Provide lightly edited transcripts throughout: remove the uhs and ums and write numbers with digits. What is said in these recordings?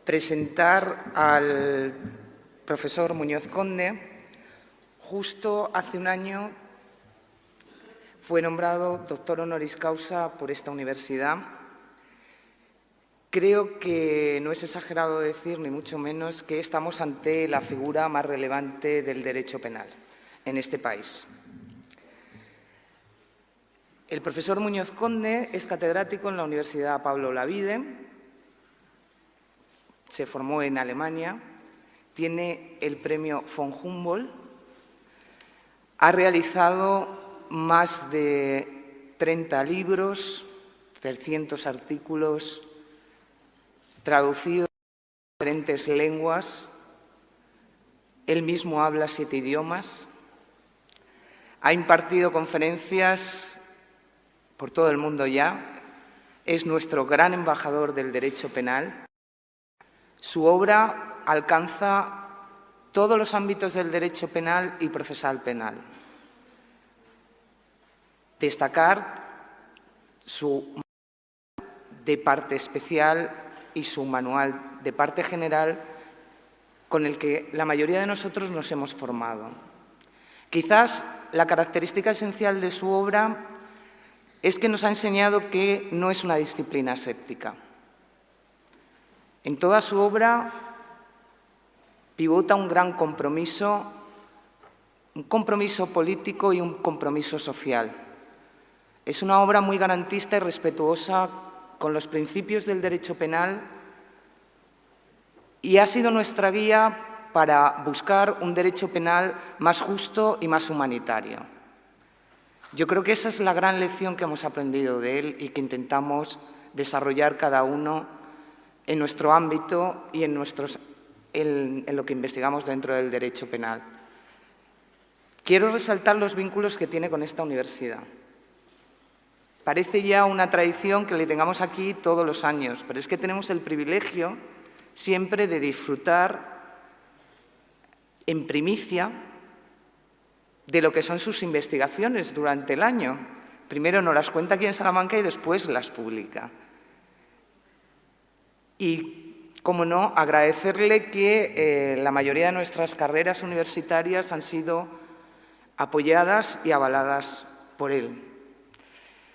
presentar al profesor Muñoz Conde. Justo hace un año fue nombrado doctor honoris causa por esta universidad. Creo que no es exagerado decir, ni mucho menos, que estamos ante la figura más relevante del derecho penal en este país. El profesor Muñoz Conde es catedrático en la Universidad Pablo Olavide, se formó en Alemania, tiene el premio von Humboldt, ha realizado más de 30 libros, 300 artículos, traducido a diferentes lenguas. Él mismo habla 7 idiomas. Ha impartido conferencias por todo el mundo ya. Es nuestro gran embajador del derecho penal. Su obra alcanza todos los ámbitos del derecho penal y procesal penal. Destacar su manual de parte especial y su manual de parte general con el que la mayoría de nosotros nos hemos formado. Quizás la característica esencial de su obra es que nos ha enseñado que no es una disciplina aséptica. En toda su obra pivota un gran compromiso, un compromiso político y un compromiso social. Es una obra muy garantista y respetuosa con los principios del derecho penal y ha sido nuestra guía para buscar un derecho penal más justo y más humanitario. Yo creo que esa es la gran lección que hemos aprendido de él y que intentamos desarrollar cada uno en nuestro ámbito y en lo que investigamos dentro del derecho penal. Quiero resaltar los vínculos que tiene con esta universidad. Parece ya una tradición que le tengamos aquí todos los años, pero es que tenemos el privilegio siempre de disfrutar en primicia de lo que son sus investigaciones durante el año. Primero nos las cuenta aquí en Salamanca y después las publica. Y, como no, agradecerle que la mayoría de nuestras carreras universitarias han sido apoyadas y avaladas por él.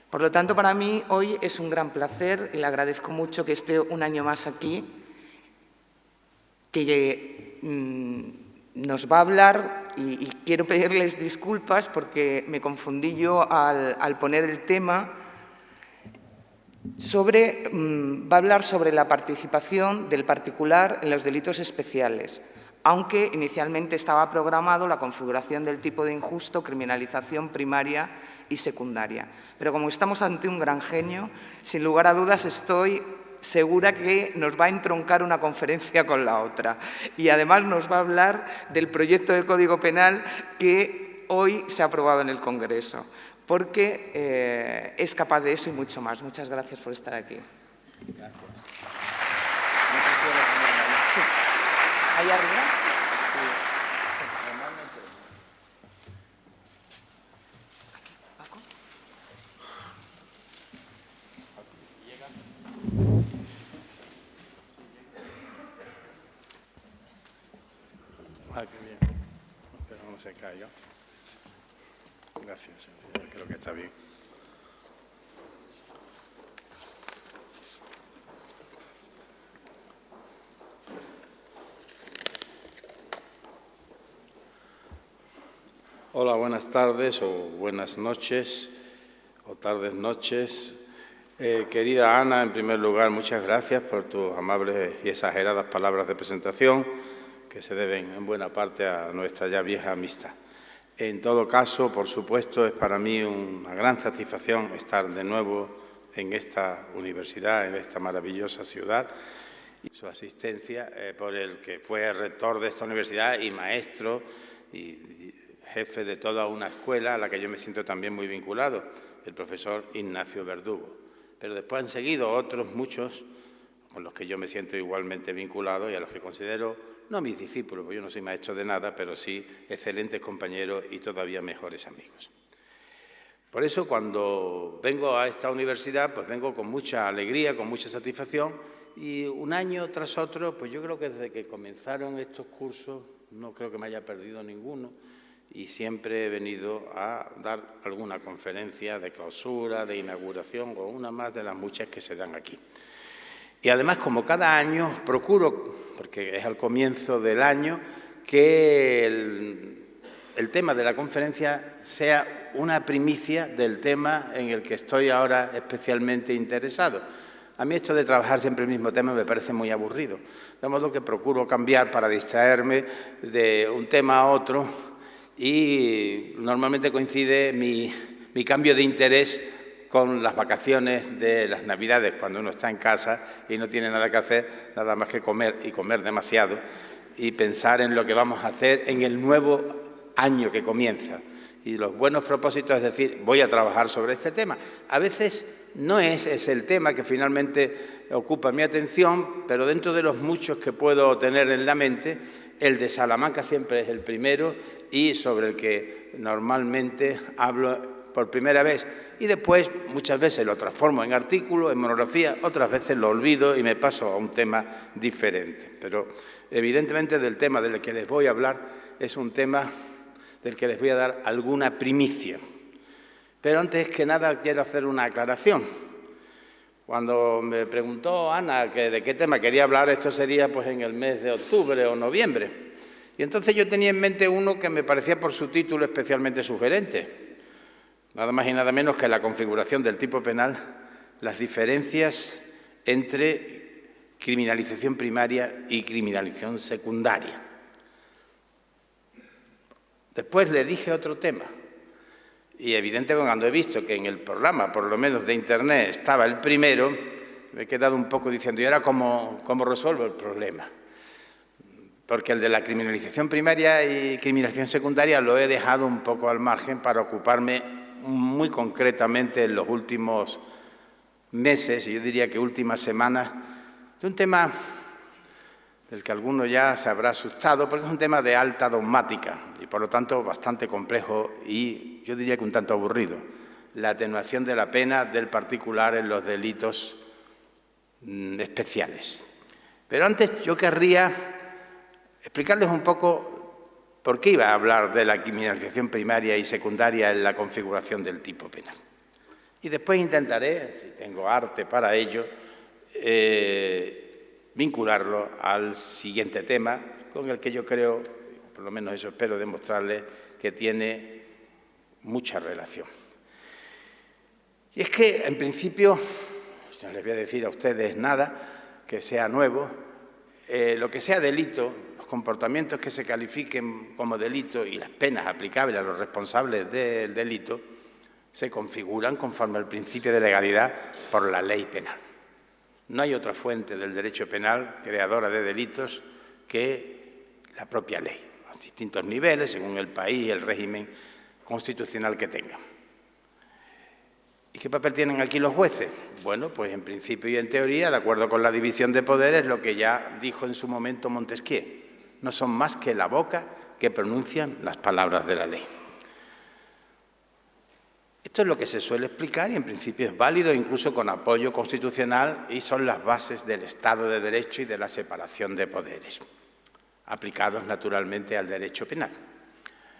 Por lo tanto, para mí hoy es un gran placer y le agradezco mucho que esté un año más aquí, que nos va a hablar, y quiero pedirles disculpas porque me confundí yo al poner el tema, va a hablar sobre la participación del particular en los delitos especiales, aunque inicialmente estaba programado la configuración del tipo de injusto, criminalización primaria y secundaria. Pero como estamos ante un gran genio, sin lugar a dudas estoy segura que nos va a entroncar una conferencia con la otra. Y además nos va a hablar del proyecto del Código Penal que hoy se ha aprobado en el Congreso, porque es capaz de eso y mucho más. Muchas gracias por estar aquí. Gracias. Sí. ¿Ahí arriba? Ah, qué bien. Pero no se cayó. Gracias, creo que está bien. Hola, buenas tardes o buenas noches o tardes noches. Querida Ana, en primer lugar, muchas gracias por tus amables y exageradas palabras de presentación, que se deben en buena parte a nuestra ya vieja amistad. En todo caso, por supuesto, es para mí una gran satisfacción estar de nuevo en esta universidad, en esta maravillosa ciudad, y su asistencia por el que fue rector de esta universidad y maestro y jefe de toda una escuela a la que yo me siento también muy vinculado, el profesor Ignacio Verdugo. Pero después han seguido otros muchos con los que yo me siento igualmente vinculado y a los que considero, no mis discípulos, porque yo no soy maestro de nada, pero sí excelentes compañeros y todavía mejores amigos. Por eso, cuando vengo a esta universidad, pues vengo con mucha alegría, con mucha satisfacción y un año tras otro, pues yo creo que desde que comenzaron estos cursos no creo que me haya perdido ninguno y siempre he venido a dar alguna conferencia de clausura, de inauguración o una más de las muchas que se dan aquí. Y además, como cada año, procuro, porque es al comienzo del año, que el tema de la conferencia sea una primicia del tema en el que estoy ahora especialmente interesado. A mí esto de trabajar siempre el mismo tema me parece muy aburrido, de modo que procuro cambiar para distraerme de un tema a otro y normalmente coincide mi cambio de interés con las vacaciones de las Navidades, cuando uno está en casa y no tiene nada que hacer, nada más que comer y comer demasiado y pensar en lo que vamos a hacer en el nuevo año que comienza. Y los buenos propósitos es decir, voy a trabajar sobre este tema. A veces no es el tema que finalmente ocupa mi atención, pero dentro de los muchos que puedo tener en la mente, el de Salamanca siempre es el primero y sobre el que normalmente hablo por primera vez y después muchas veces lo transformo en artículo, en monografía, otras veces lo olvido y me paso a un tema diferente. Pero evidentemente del tema del que les voy a hablar es un tema del que les voy a dar alguna primicia. Pero antes que nada quiero hacer una aclaración. Cuando me preguntó Ana que de qué tema quería hablar, esto sería pues en el mes de octubre o noviembre. Y entonces yo tenía en mente uno que me parecía por su título especialmente sugerente. Nada más y nada menos que la configuración del tipo penal, las diferencias entre criminalización primaria y criminalización secundaria. Después le dije otro tema y evidentemente cuando he visto que en el programa, por lo menos de Internet, estaba el primero, me he quedado un poco diciendo, ¿y ahora cómo resuelvo el problema? Porque el de la criminalización primaria y criminalización secundaria lo he dejado un poco al margen para ocuparme muy concretamente en los últimos meses, y yo diría que últimas semanas, de un tema del que alguno ya se habrá asustado, porque es un tema de alta dogmática y por lo tanto bastante complejo y yo diría que un tanto aburrido, la atenuación de la pena del particular en los delitos especiales. Pero antes yo querría explicarles un poco por qué iba a hablar de la criminalización primaria y secundaria en la configuración del tipo penal. Y después intentaré, si tengo arte para ello, vincularlo al siguiente tema, con el que yo creo, por lo menos eso espero demostrarles, que tiene mucha relación. Y es que, en principio, no les voy a decir a ustedes nada que sea nuevo, lo que sea delito, los comportamientos que se califiquen como delito y las penas aplicables a los responsables del delito se configuran conforme al principio de legalidad por la ley penal. No hay otra fuente del derecho penal creadora de delitos que la propia ley, a distintos niveles, según el país y el régimen constitucional que tengan. ¿Y qué papel tienen aquí los jueces? Bueno, pues en principio y en teoría, de acuerdo con la división de poderes, lo que ya dijo en su momento Montesquieu, no son más que la boca que pronuncian las palabras de la ley. Esto es lo que se suele explicar y en principio es válido, incluso con apoyo constitucional, y son las bases del Estado de Derecho y de la separación de poderes, aplicados naturalmente al derecho penal.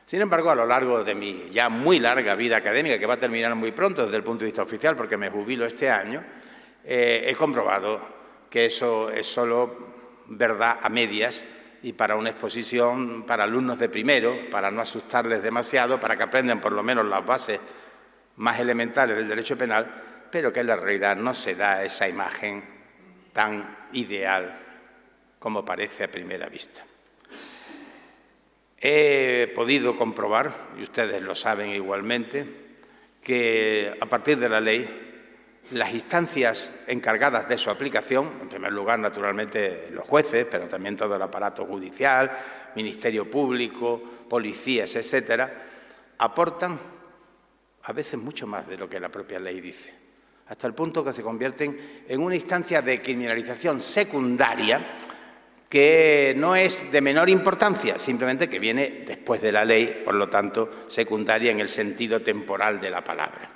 Sin embargo, a lo largo de mi ya muy larga vida académica, que va a terminar muy pronto desde el punto de vista oficial, porque me jubilo este año, he comprobado que eso es solo verdad a medias y para una exposición para alumnos de primero, para no asustarles demasiado, para que aprendan por lo menos las bases más elementales del derecho penal, pero que en la realidad no se da esa imagen tan ideal como parece a primera vista. He podido comprobar, y ustedes lo saben igualmente, que a partir de la ley, las instancias encargadas de su aplicación, en primer lugar, naturalmente, los jueces, pero también todo el aparato judicial, Ministerio Público, policías, etcétera, aportan a veces mucho más de lo que la propia ley dice, hasta el punto que se convierten en una instancia de criminalización secundaria que no es de menor importancia, simplemente que viene después de la ley, por lo tanto, secundaria en el sentido temporal de la palabra.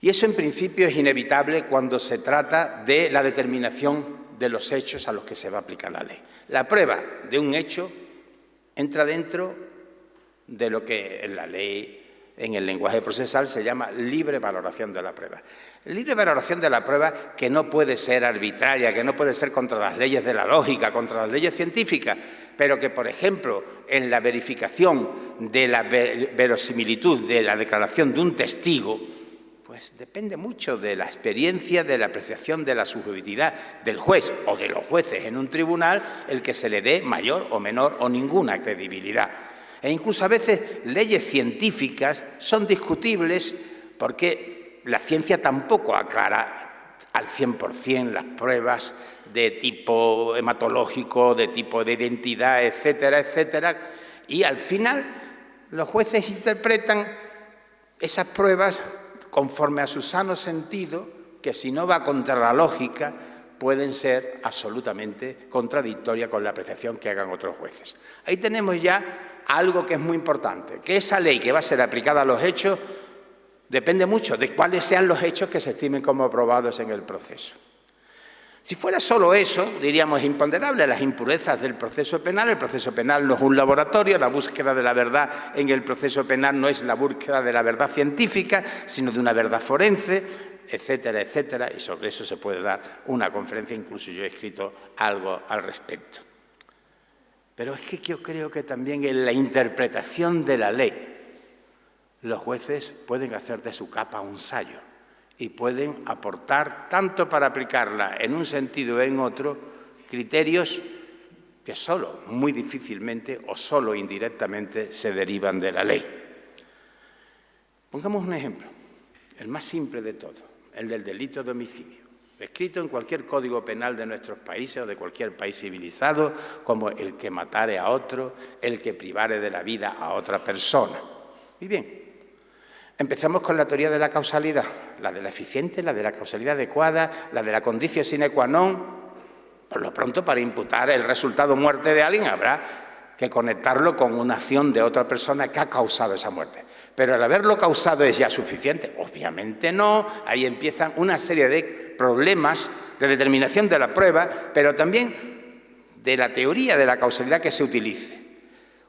Y eso en principio es inevitable cuando se trata de la determinación de los hechos a los que se va a aplicar la ley. La prueba de un hecho entra dentro de lo que en la ley, en el lenguaje procesal, se llama libre valoración de la prueba. Libre valoración de la prueba que no puede ser arbitraria, que no puede ser contra las leyes de la lógica, contra las leyes científicas, pero que, por ejemplo, en la verificación de la verosimilitud de la declaración de un testigo, pues depende mucho de la experiencia, de la apreciación de la subjetividad del juez o de los jueces en un tribunal, el que se le dé mayor o menor o ninguna credibilidad. E incluso a veces leyes científicas son discutibles porque la ciencia tampoco aclara al 100% las pruebas de tipo hematológico, de tipo de identidad, etcétera, etcétera. Y al final los jueces interpretan esas pruebas conforme a su sano sentido, que si no va contra la lógica, pueden ser absolutamente contradictorias con la apreciación que hagan otros jueces. Ahí tenemos ya algo que es muy importante, que esa ley que va a ser aplicada a los hechos depende mucho de cuáles sean los hechos que se estimen como aprobados en el proceso. Si fuera solo eso, diríamos, es imponderable las impurezas del proceso penal. El proceso penal no es un laboratorio, la búsqueda de la verdad en el proceso penal no es la búsqueda de la verdad científica, sino de una verdad forense, etcétera, etcétera, y sobre eso se puede dar una conferencia, incluso yo he escrito algo al respecto. Pero es que yo creo que también en la interpretación de la ley, los jueces pueden hacer de su capa un sayo y pueden aportar, tanto para aplicarla en un sentido o en otro, criterios que solo, muy difícilmente o solo indirectamente se derivan de la ley. Pongamos un ejemplo, el más simple de todo, el del delito de homicidio, escrito en cualquier código penal de nuestros países o de cualquier país civilizado, como el que matare a otro, el que privare de la vida a otra persona. Y bien, empezamos con la teoría de la causalidad, la de la eficiente, la de la causalidad adecuada, la de la conditio sine qua non. Por lo pronto, para imputar el resultado muerte de alguien habrá que conectarlo con una acción de otra persona que ha causado esa muerte. Pero al haberlo causado es ya suficiente. Obviamente no, ahí empiezan una serie de problemas de determinación de la prueba, pero también de la teoría de la causalidad que se utilice.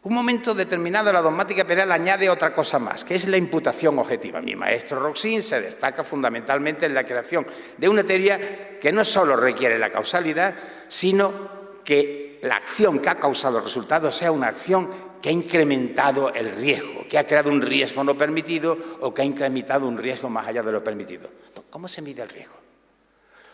Un momento determinado la dogmática penal añade otra cosa más, que es la imputación objetiva. Mi maestro Roxin se destaca fundamentalmente en la creación de una teoría que no solo requiere la causalidad, sino que la acción que ha causado el resultado sea una acción que ha incrementado el riesgo, que ha creado un riesgo no permitido o que ha incrementado un riesgo más allá de lo permitido. ¿Cómo se mide el riesgo?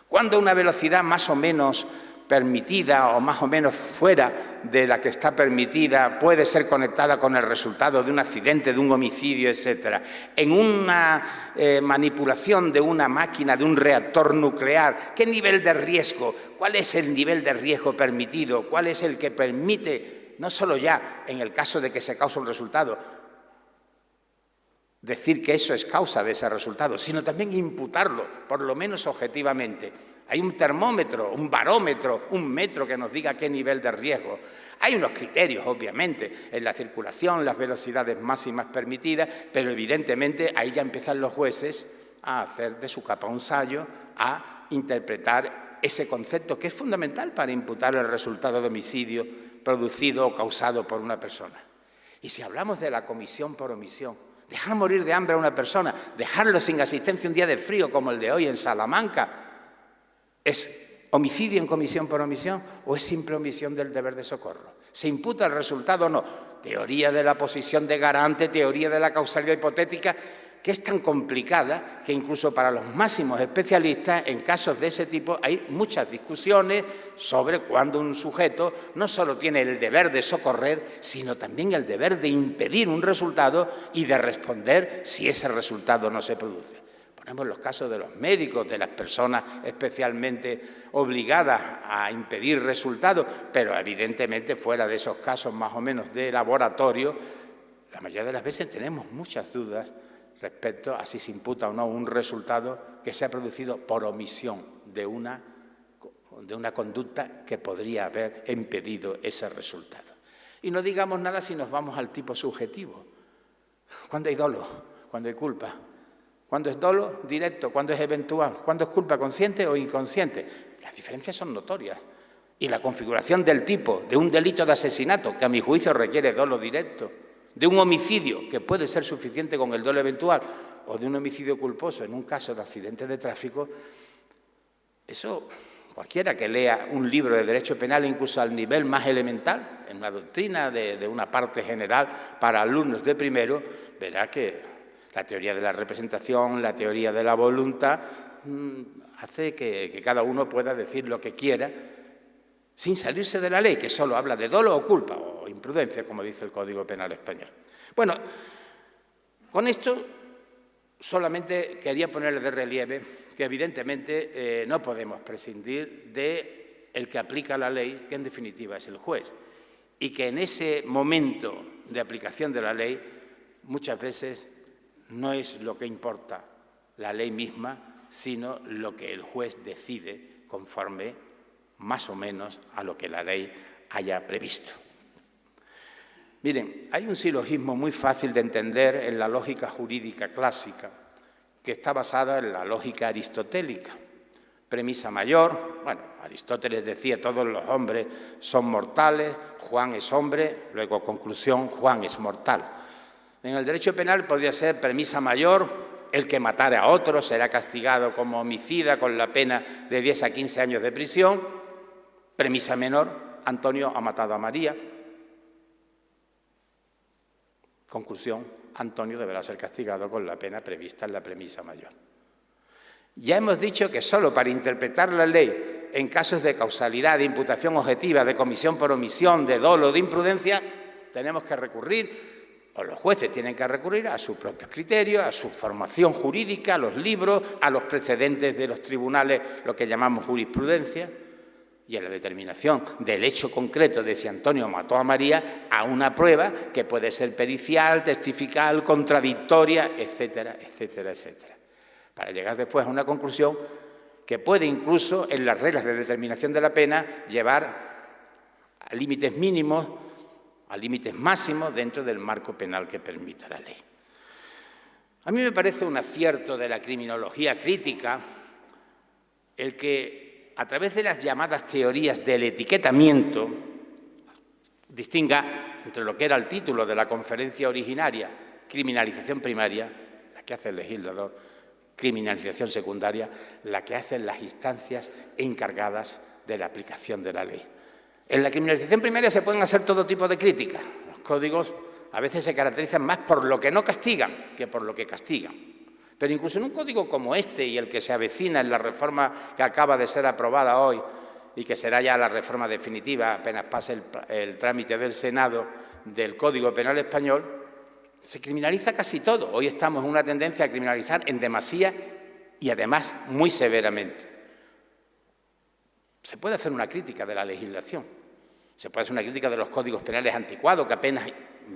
¿Cuándo una velocidad más o menos permitida o más o menos fuera de la que está permitida puede ser conectada con el resultado de un accidente, de un homicidio, etcétera? En una manipulación de una máquina, de un reactor nuclear, ¿qué nivel de riesgo? ¿Cuál es el nivel de riesgo permitido? ¿Cuál es el que permite, no solo ya en el caso de que se cause un resultado, decir que eso es causa de ese resultado, sino también imputarlo, por lo menos objetivamente? Hay un termómetro, un barómetro, un metro que nos diga qué nivel de riesgo. Hay unos criterios, obviamente, en la circulación, las velocidades máximas permitidas, pero evidentemente ahí ya empiezan los jueces a hacer de su capa un sayo, a interpretar ese concepto que es fundamental para imputar el resultado de homicidio producido o causado por una persona. Y si hablamos de la comisión por omisión, dejar morir de hambre a una persona, dejarlo sin asistencia un día de frío como el de hoy en Salamanca, ¿es homicidio en comisión por omisión o es simple omisión del deber de socorro? ¿Se imputa el resultado o no? Teoría de la posición de garante, teoría de la causalidad hipotética, que es tan complicada que incluso para los máximos especialistas en casos de ese tipo hay muchas discusiones sobre cuándo un sujeto no solo tiene el deber de socorrer, sino también el deber de impedir un resultado y de responder si ese resultado no se produce. Ponemos los casos de los médicos, de las personas especialmente obligadas a impedir resultados, pero evidentemente fuera de esos casos más o menos de laboratorio, la mayoría de las veces tenemos muchas dudas respecto a si se imputa o no un resultado que se ha producido por omisión de una conducta que podría haber impedido ese resultado. Y no digamos nada si nos vamos al tipo subjetivo. ¿Cuándo hay dolo? ¿Cuándo hay culpa? ¿Cuándo es dolo directo? ¿Cuándo es eventual? ¿Cuándo es culpa consciente o inconsciente? Las diferencias son notorias. Y la configuración del tipo de un delito de asesinato, que a mi juicio requiere dolo directo, de un homicidio, que puede ser suficiente con el dolo eventual, o de un homicidio culposo en un caso de accidente de tráfico, eso cualquiera que lea un libro de derecho penal, incluso al nivel más elemental, en la doctrina de una parte general para alumnos de primero, verá que la teoría de la representación, la teoría de la voluntad, hace que cada uno pueda decir lo que quiera sin salirse de la ley, que solo habla de dolo o culpa, o imprudencia, como dice el Código Penal español. Bueno, con esto solamente quería ponerle de relieve que evidentemente no podemos prescindir del que aplica la ley, que en definitiva es el juez, y que en ese momento de aplicación de la ley muchas veces no es lo que importa la ley misma, sino lo que el juez decide conforme más o menos a lo que la ley haya previsto. Miren, hay un silogismo muy fácil de entender en la lógica jurídica clásica, que está basada en la lógica aristotélica. Premisa mayor, bueno, Aristóteles decía todos los hombres son mortales, Juan es hombre, luego conclusión, Juan es mortal. En el derecho penal podría ser premisa mayor, el que matare a otro será castigado como homicida con la pena de 10 a 15 años de prisión. Premisa menor, Antonio ha matado a María. Conclusión, Antonio deberá ser castigado con la pena prevista en la premisa mayor. Ya hemos dicho que solo para interpretar la ley en casos de causalidad, de imputación objetiva, de comisión por omisión, de dolo, de imprudencia, tenemos que recurrir, o los jueces tienen que recurrir a sus propios criterios, a su formación jurídica, a los libros, a los precedentes de los tribunales, lo que llamamos jurisprudencia, y a la determinación del hecho concreto de si Antonio mató a María, a una prueba que puede ser pericial, testifical, contradictoria, etcétera, etcétera, etcétera. Para llegar después a una conclusión que puede incluso, en las reglas de determinación de la pena, llevar a límites mínimos, a límites máximos dentro del marco penal que permita la ley. A mí me parece un acierto de la criminología crítica el que, a través de las llamadas teorías del etiquetamiento, distinga entre lo que era el título de la conferencia originaria, criminalización primaria, la que hace el legislador, criminalización secundaria, la que hacen las instancias encargadas de la aplicación de la ley. En la criminalización primaria se pueden hacer todo tipo de críticas. Los códigos a veces se caracterizan más por lo que no castigan que por lo que castigan. Pero incluso en un código como este y el que se avecina en la reforma que acaba de ser aprobada hoy y que será ya la reforma definitiva apenas pase el trámite del Senado del Código Penal español, se criminaliza casi todo. Hoy estamos en una tendencia a criminalizar en demasía y además muy severamente. Se puede hacer una crítica de la legislación, se puede hacer una crítica de los códigos penales anticuados que apenas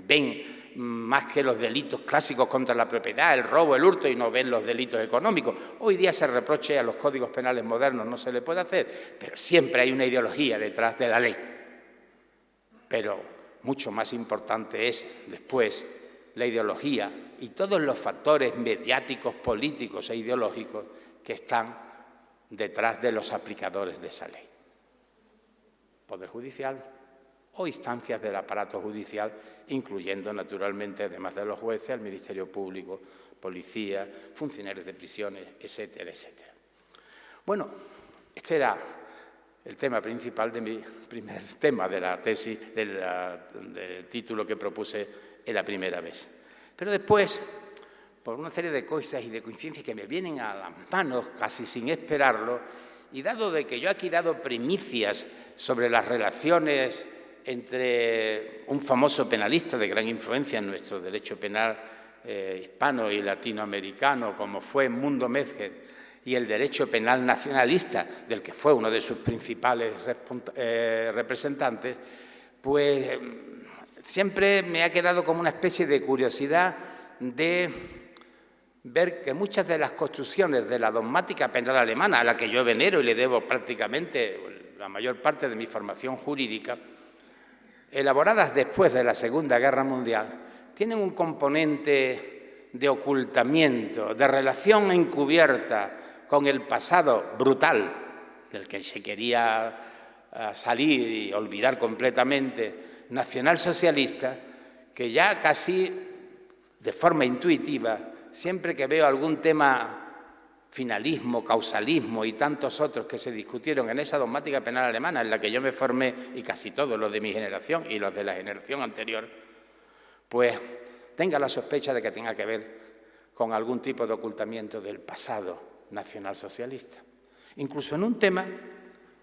ven más que los delitos clásicos contra la propiedad, el robo, el hurto, y no ven los delitos económicos. Hoy día se reproche a los códigos penales modernos, no se le puede hacer, pero siempre hay una ideología detrás de la ley. Pero mucho más importante es, después, la ideología y todos los factores mediáticos, políticos e ideológicos que están detrás de los aplicadores de esa ley. Poder judicial o instancias del aparato judicial, incluyendo, naturalmente, además de los jueces, al Ministerio Público, policía, funcionarios de prisiones, etcétera, etcétera. Bueno, este era el tema principal de mi primer tema de la tesis, del título que propuse en la primera vez. Pero después, por una serie de cosas y de coincidencias que me vienen a las manos casi sin esperarlo, y dado de que yo aquí he dado primicias sobre las relaciones entre un famoso penalista de gran influencia en nuestro derecho penal hispano y latinoamericano, como fue Edmundo Mesger, y el derecho penal nacionalista, del que fue uno de sus principales representantes, pues siempre me ha quedado como una especie de curiosidad de ver que muchas de las construcciones de la dogmática penal alemana, a la que yo venero y le debo prácticamente la mayor parte de mi formación jurídica, elaboradas después de la Segunda Guerra Mundial, tienen un componente de ocultamiento, de relación encubierta con el pasado brutal, del que se quería salir y olvidar completamente, nacionalsocialista, que ya casi de forma intuitiva, siempre que veo algún tema, finalismo, causalismo y tantos otros que se discutieron en esa dogmática penal alemana en la que yo me formé, y casi todos los de mi generación y los de la generación anterior, pues tenga la sospecha de que tenga que ver con algún tipo de ocultamiento del pasado nacionalsocialista. Incluso en un tema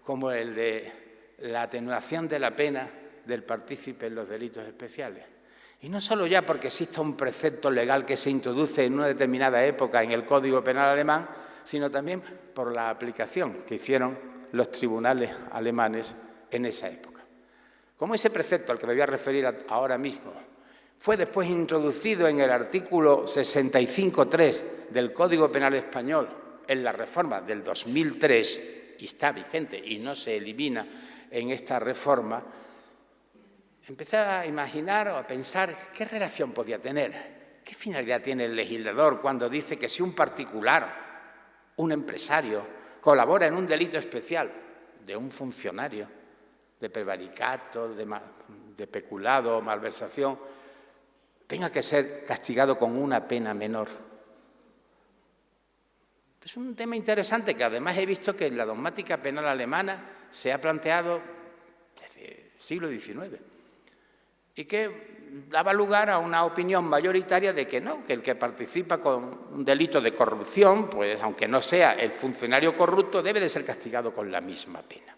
como el de la atenuación de la pena del partícipe en los delitos especiales. Y no solo ya porque exista un precepto legal que se introduce en una determinada época en el Código Penal alemán, sino también por la aplicación que hicieron los tribunales alemanes en esa época. Como ese precepto al que me voy a referir ahora mismo fue después introducido en el artículo 65.3 del Código Penal español en la reforma del 2003, y está vigente y no se elimina en esta reforma, empecé a imaginar o a pensar qué relación podía tener, qué finalidad tiene el legislador cuando dice que si un particular, un empresario, colabora en un delito especial de un funcionario, de prevaricato, de peculado o malversación, tenga que ser castigado con una pena menor. Es un tema interesante que además he visto que en la dogmática penal alemana se ha planteado desde el siglo XIX y que daba lugar a una opinión mayoritaria de que no, que el que participa con un delito de corrupción, pues aunque no sea el funcionario corrupto, debe de ser castigado con la misma pena.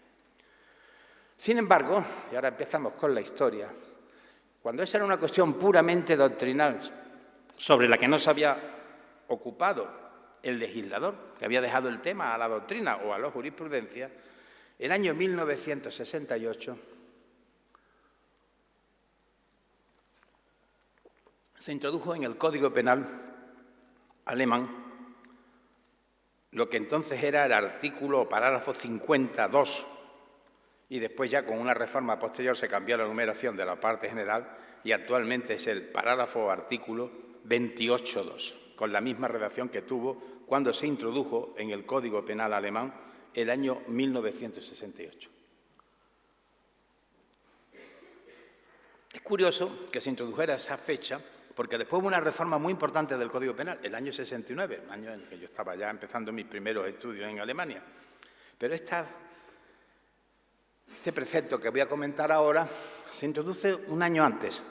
Sin embargo, y ahora empezamos con la historia, cuando esa era una cuestión puramente doctrinal sobre la que no se había ocupado el legislador, que había dejado el tema a la doctrina o a la jurisprudencia, en el año 1968 se introdujo en el Código Penal alemán lo que entonces era el artículo o parágrafo 52, y después ya con una reforma posterior se cambió la numeración de la parte general y actualmente es el parágrafo o artículo 28.2, con la misma redacción que tuvo cuando se introdujo en el Código Penal alemán el año 1968. Es curioso que se introdujera esa fecha porque después hubo una reforma muy importante del Código Penal, el año 69, año en que yo estaba ya empezando mis primeros estudios en Alemania. Pero este precepto que voy a comentar ahora se introduce un año antes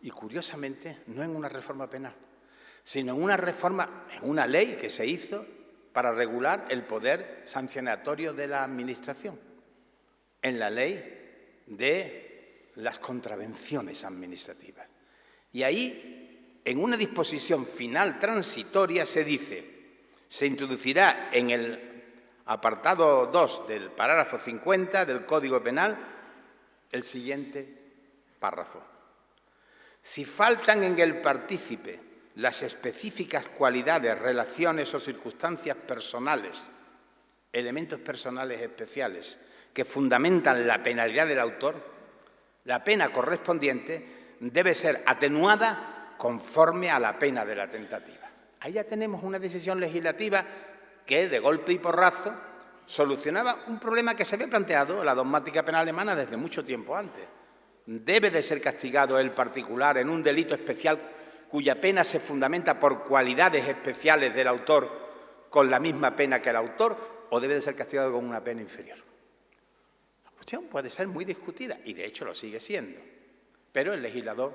y, curiosamente, no en una reforma penal, sino en una reforma, en una ley que se hizo para regular el poder sancionatorio de la Administración, en la ley de las contravenciones administrativas. Y ahí, en una disposición final transitoria, se dice, se introducirá en el apartado 2 del parágrafo 50 del Código Penal el siguiente párrafo. Si faltan en el partícipe las específicas cualidades, relaciones o circunstancias personales, elementos personales especiales que fundamentan la penalidad del autor, la pena correspondiente debe ser atenuada conforme a la pena de la tentativa. Ahí ya tenemos una decisión legislativa que, de golpe y porrazo, solucionaba un problema que se había planteado en la dogmática penal alemana desde mucho tiempo antes. Debe de ser castigado el particular en un delito especial cuya pena se fundamenta por cualidades especiales del autor con la misma pena que el autor, o debe de ser castigado con una pena inferior. La cuestión puede ser muy discutida, y de hecho lo sigue siendo, pero el legislador,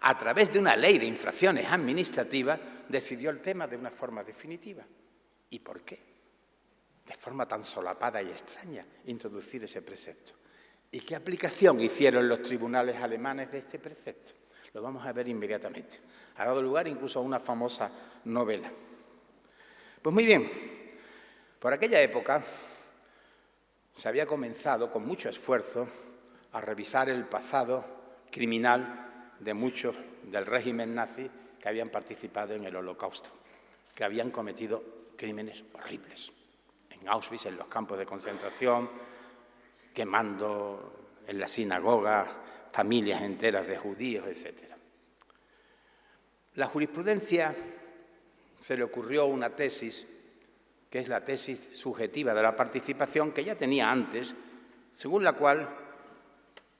a través de una ley de infracciones administrativas, decidió el tema de una forma definitiva. ¿Y por qué? De forma tan solapada y extraña, introducir ese precepto. ¿Y qué aplicación hicieron los tribunales alemanes de este precepto? Lo vamos a ver inmediatamente. Ha dado lugar incluso a una famosa novela. Pues muy bien, por aquella época se había comenzado con mucho esfuerzo a revisar el pasado criminal de muchos del régimen nazi que habían participado en el Holocausto, que habían cometido crímenes horribles. En Auschwitz, en los campos de concentración, quemando en la sinagoga familias enteras de judíos, etc. La jurisprudencia se le ocurrió una tesis, que es la tesis subjetiva de la participación, que ya tenía antes, según la cual,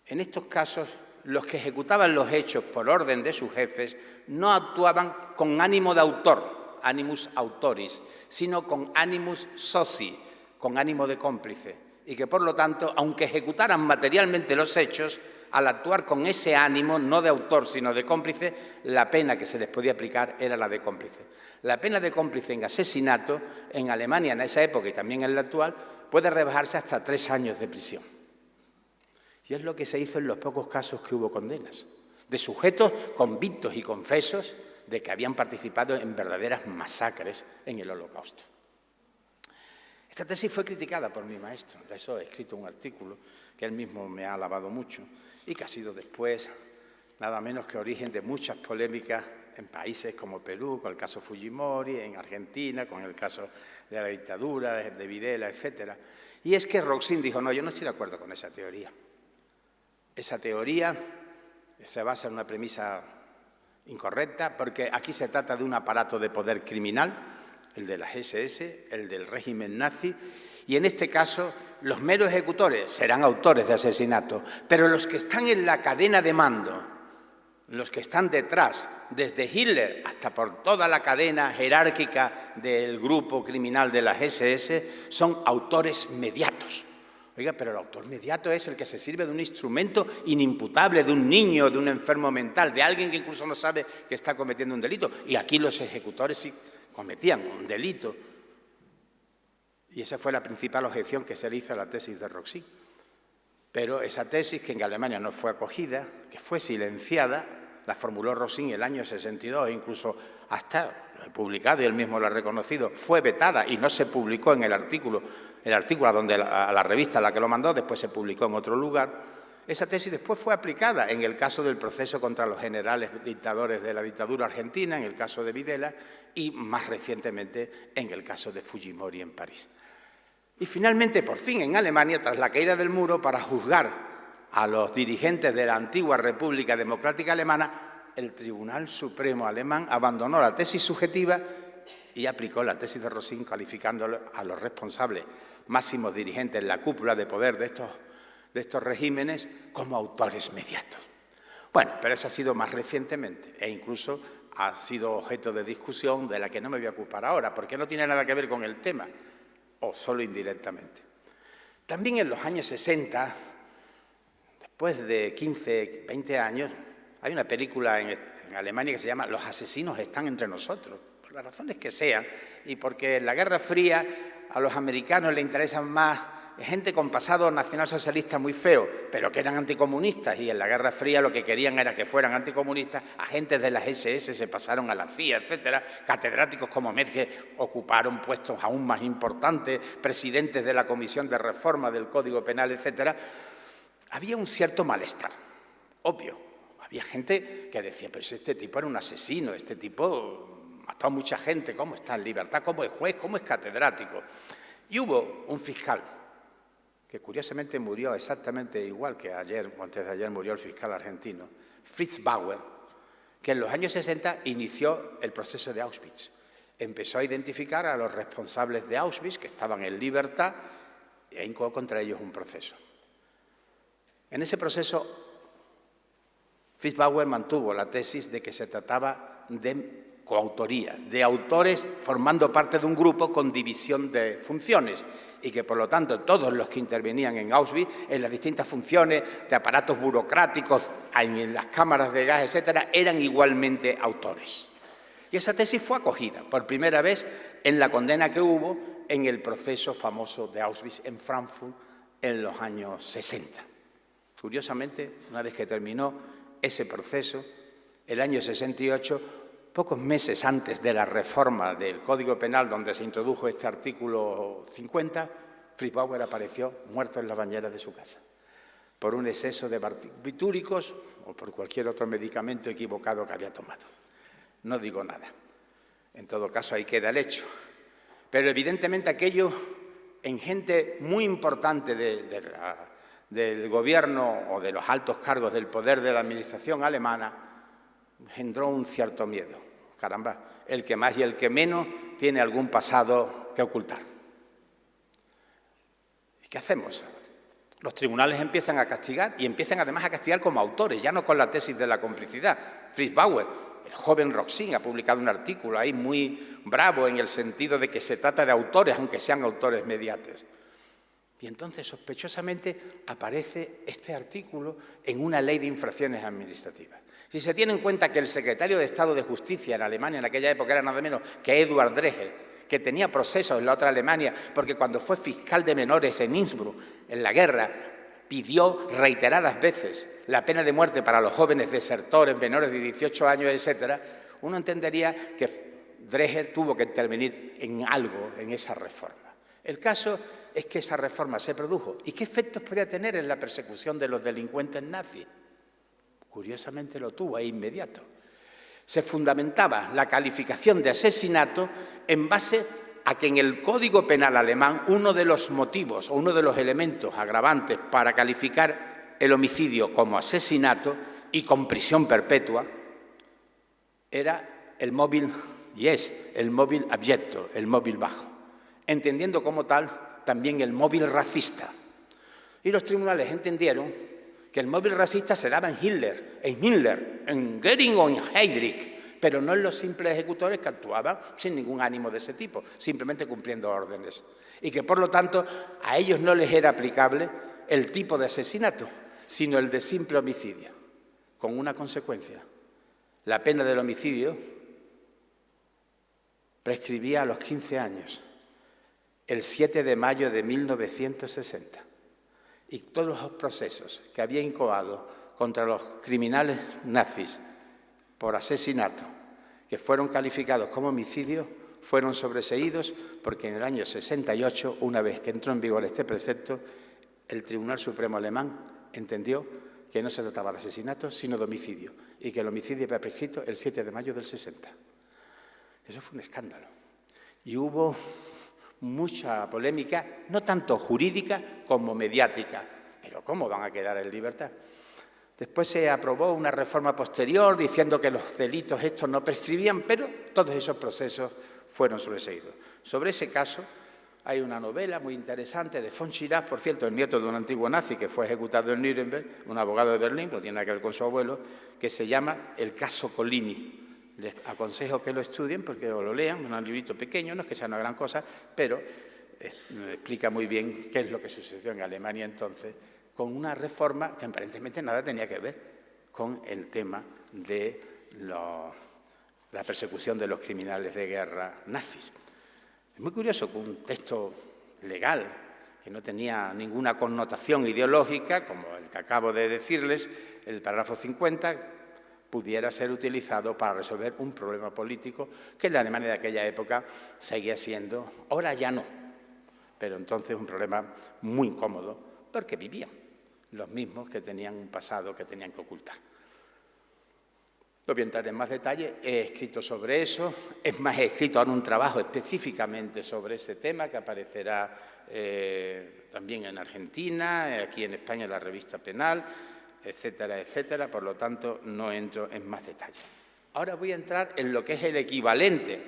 en estos casos, los que ejecutaban los hechos por orden de sus jefes no actuaban con ánimo de autor, animus autoris, sino con animus soci, con ánimo de cómplice, y que, por lo tanto, aunque ejecutaran materialmente los hechos, al actuar con ese ánimo, no de autor, sino de cómplice, la pena que se les podía aplicar era la de cómplice. La pena de cómplice en asesinato, en Alemania en esa época y también en la actual, puede rebajarse hasta 3 años de prisión. Y es lo que se hizo en los pocos casos que hubo condenas, de sujetos convictos y confesos de que habían participado en verdaderas masacres en el Holocausto. Esta tesis fue criticada por mi maestro, de eso he escrito un artículo que él mismo me ha alabado mucho y que ha sido después nada menos que origen de muchas polémicas en países como Perú, con el caso Fujimori, en Argentina, con el caso de la dictadura, de Videla, etc. Y es que Roxin dijo, no, yo no estoy de acuerdo con esa teoría. Esa teoría se basa en una premisa incorrecta, porque aquí se trata de un aparato de poder criminal, el de las SS, el del régimen nazi, y en este caso los meros ejecutores serán autores de asesinato, pero los que están en la cadena de mando, los que están detrás, desde Hitler hasta por toda la cadena jerárquica del grupo criminal de las SS, son autores mediatos. Oiga, pero el autor mediato es el que se sirve de un instrumento inimputable, de un niño, de un enfermo mental, de alguien que incluso no sabe que está cometiendo un delito. Y aquí los ejecutores sí cometían un delito. Y esa fue la principal objeción que se le hizo a la tesis de Roxin. Pero esa tesis, que en Alemania no fue acogida, que fue silenciada, la formuló Roxin en el año 62, e incluso hasta publicado, y él mismo lo ha reconocido, fue vetada y no se publicó en el artículo a la revista a la que lo mandó, después se publicó en otro lugar. Esa tesis después fue aplicada en el caso del proceso contra los generales dictadores de la dictadura argentina, en el caso de Videla, y más recientemente en el caso de Fujimori en París. Y finalmente, por fin, en Alemania, tras la caída del muro, para juzgar a los dirigentes de la antigua República Democrática Alemana, el Tribunal Supremo alemán abandonó la tesis subjetiva y aplicó la tesis de Roxin, calificándolo a los responsables máximos dirigentes en la cúpula de poder de estos regímenes como autores mediatos. Bueno, pero eso ha sido más recientemente e incluso ha sido objeto de discusión de la que no me voy a ocupar ahora, porque no tiene nada que ver con el tema, o solo indirectamente. También en los años 60, después de 15, 20 años, hay una película en Alemania que se llama Los asesinos están entre nosotros, por las razones que sean, y porque en la Guerra Fría a los americanos les interesan más gente con pasado nacionalsocialista muy feo, pero que eran anticomunistas, y en la Guerra Fría lo que querían era que fueran anticomunistas. Agentes de las SS se pasaron a la CIA, etcétera. Catedráticos como Metge ocuparon puestos aún más importantes, presidentes de la Comisión de Reforma del Código Penal, etcétera. Había un cierto malestar, obvio. Había gente que decía, pero si este tipo era un asesino, este tipo mató a mucha gente, ¿cómo está en libertad? ¿Cómo es juez? ¿Cómo es catedrático? Y hubo un fiscal que curiosamente murió exactamente igual que ayer, o antes de ayer murió el fiscal argentino, Fritz Bauer, que en los años 60 inició el proceso de Auschwitz. Empezó a identificar a los responsables de Auschwitz, que estaban en libertad, e incoó contra ellos un proceso. En ese proceso, Fritz Bauer mantuvo la tesis de que se trataba de coautoría, de autores formando parte de un grupo con división de funciones, y que, por lo tanto, todos los que intervenían en Auschwitz, en las distintas funciones de aparatos burocráticos, en las cámaras de gas, etcétera, eran igualmente autores. Y esa tesis fue acogida por primera vez en la condena que hubo en el proceso famoso de Auschwitz en Frankfurt en los años 60. Curiosamente, una vez que terminó ese proceso, el año 68, pocos meses antes de la reforma del Código Penal, donde se introdujo este artículo 50, Fritz Bauer apareció muerto en la bañera de su casa por un exceso de barbitúricos o por cualquier otro medicamento equivocado que había tomado. No digo nada. En todo caso, ahí queda el hecho. Pero evidentemente aquello en gente muy importante del gobierno o de los altos cargos del poder de la administración alemana engendró un cierto miedo. Caramba, el que más y el que menos tiene algún pasado que ocultar. ¿Y qué hacemos? Los tribunales empiezan a castigar y empiezan además a castigar como autores, ya no con la tesis de la complicidad. Fritz Bauer, el joven Roxin, ha publicado un artículo ahí muy bravo en el sentido de que se trata de autores, aunque sean autores mediates. Y entonces, sospechosamente, aparece este artículo en una ley de infracciones administrativas. Si se tiene en cuenta que el secretario de Estado de Justicia en Alemania en aquella época era nada menos que Eduard Dreher, que tenía procesos en la otra Alemania, porque cuando fue fiscal de menores en Innsbruck, en la guerra, pidió reiteradas veces la pena de muerte para los jóvenes desertores, menores de 18 años, etc., uno entendería que Dreher tuvo que intervenir en algo en esa reforma. El caso es que esa reforma se produjo. ¿Y qué efectos podía tener en la persecución de los delincuentes nazis? Curiosamente lo tuvo, e inmediato. Se fundamentaba la calificación de asesinato en base a que en el Código Penal alemán uno de los motivos o uno de los elementos agravantes para calificar el homicidio como asesinato y con prisión perpetua era el móvil, y es el móvil abyecto, el móvil bajo, entendiendo como tal también el móvil racista. Y los tribunales entendieron que el móvil racista se daba en Hitler, en Göring o en Heydrich, pero no en los simples ejecutores que actuaban sin ningún ánimo de ese tipo, simplemente cumpliendo órdenes. Y que, por lo tanto, a ellos no les era aplicable el tipo de asesinato, sino el de simple homicidio, con una consecuencia. La pena del homicidio prescribía a los 15 años, el 7 de mayo de 1960. Y todos los procesos que había incoado contra los criminales nazis por asesinato, que fueron calificados como homicidio, fueron sobreseídos porque en el año 68, una vez que entró en vigor este precepto, el Tribunal Supremo alemán entendió que no se trataba de asesinato, sino de homicidio, y que el homicidio había prescrito el 7 de mayo del 60. Eso fue un escándalo. Y hubo mucha polémica, no tanto jurídica como mediática. Pero ¿cómo van a quedar en libertad? Después se aprobó una reforma posterior diciendo que los delitos estos no prescribían, pero todos esos procesos fueron sobreseídos. Sobre ese caso hay una novela muy interesante de von Schirach, por cierto, el nieto de un antiguo nazi que fue ejecutado en Nuremberg, un abogado de Berlín, no tiene nada que ver con su abuelo, que se llama El caso Collini. Les aconsejo que lo estudien porque lo lean, un librito pequeño, no es que sea una gran cosa, pero explica muy bien qué es lo que sucedió en Alemania entonces, con una reforma que aparentemente nada tenía que ver con el tema de la persecución de los criminales de guerra nazis. Es muy curioso que un texto legal que no tenía ninguna connotación ideológica, como el que acabo de decirles, el párrafo 50, pudiera ser utilizado para resolver un problema político que en la Alemania de aquella época seguía siendo, ahora ya no, pero entonces un problema muy incómodo, porque vivían los mismos que tenían un pasado que tenían que ocultar. No voy a entrar en más detalle, he escrito sobre eso, es más, he escrito ahora un trabajo específicamente sobre ese tema que aparecerá también en Argentina, aquí en España en la revista Penal, etcétera, etcétera, por lo tanto no entro en más detalle. Ahora voy a entrar en lo que es el equivalente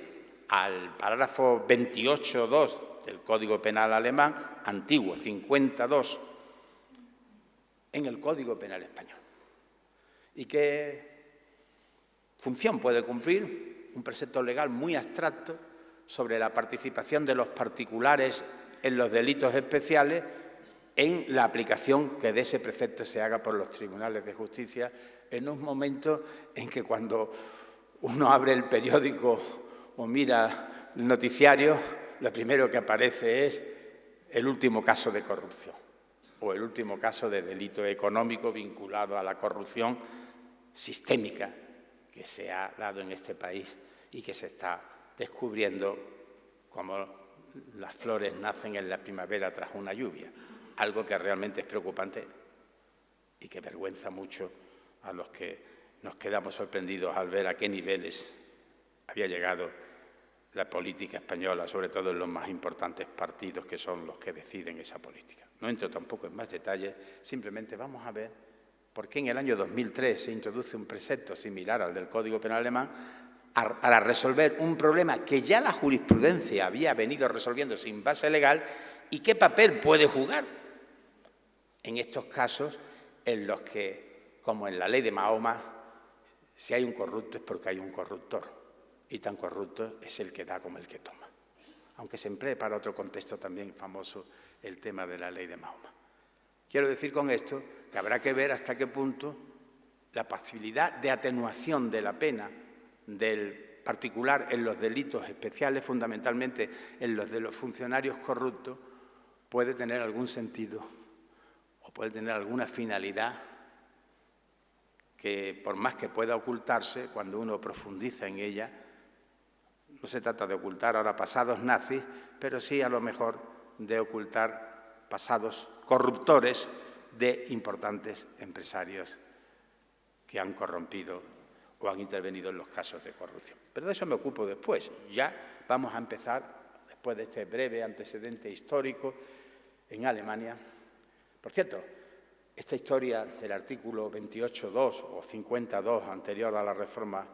al párrafo 28.2 del Código Penal alemán, antiguo, 52, en el Código Penal español. ¿Y qué función puede cumplir? Un precepto legal muy abstracto sobre la participación de los particulares en los delitos especiales en la aplicación que de ese precepto se haga por los tribunales de justicia en un momento en que cuando uno abre el periódico o mira el noticiario, lo primero que aparece es el último caso de corrupción o el último caso de delito económico vinculado a la corrupción sistémica que se ha dado en este país y que se está descubriendo como las flores nacen en la primavera tras una lluvia. Algo que realmente es preocupante y que avergüenza mucho a los que nos quedamos sorprendidos al ver a qué niveles había llegado la política española, sobre todo en los más importantes partidos que son los que deciden esa política. No entro tampoco en más detalles, simplemente vamos a ver por qué en el año 2003 se introduce un precepto similar al del Código Penal alemán para resolver un problema que ya la jurisprudencia había venido resolviendo sin base legal, y qué papel puede jugar en estos casos en los que, como en la ley de Mahoma, si hay un corrupto es porque hay un corruptor, y tan corrupto es el que da como el que toma. Aunque se emplee para otro contexto también famoso el tema de la ley de Mahoma. Quiero decir con esto que habrá que ver hasta qué punto la posibilidad de atenuación de la pena del particular en los delitos especiales, fundamentalmente en los de los funcionarios corruptos, puede tener algún sentido o puede tener alguna finalidad que, por más que pueda ocultarse, cuando uno profundiza en ella, no se trata de ocultar ahora pasados nazis, pero sí a lo mejor de ocultar pasados corruptores de importantes empresarios que han corrompido o han intervenido en los casos de corrupción. Pero de eso me ocupo después. Ya vamos a empezar, después de este breve antecedente histórico, en Alemania. Por cierto, esta historia del artículo 28.2 o 50.2 anterior a la reforma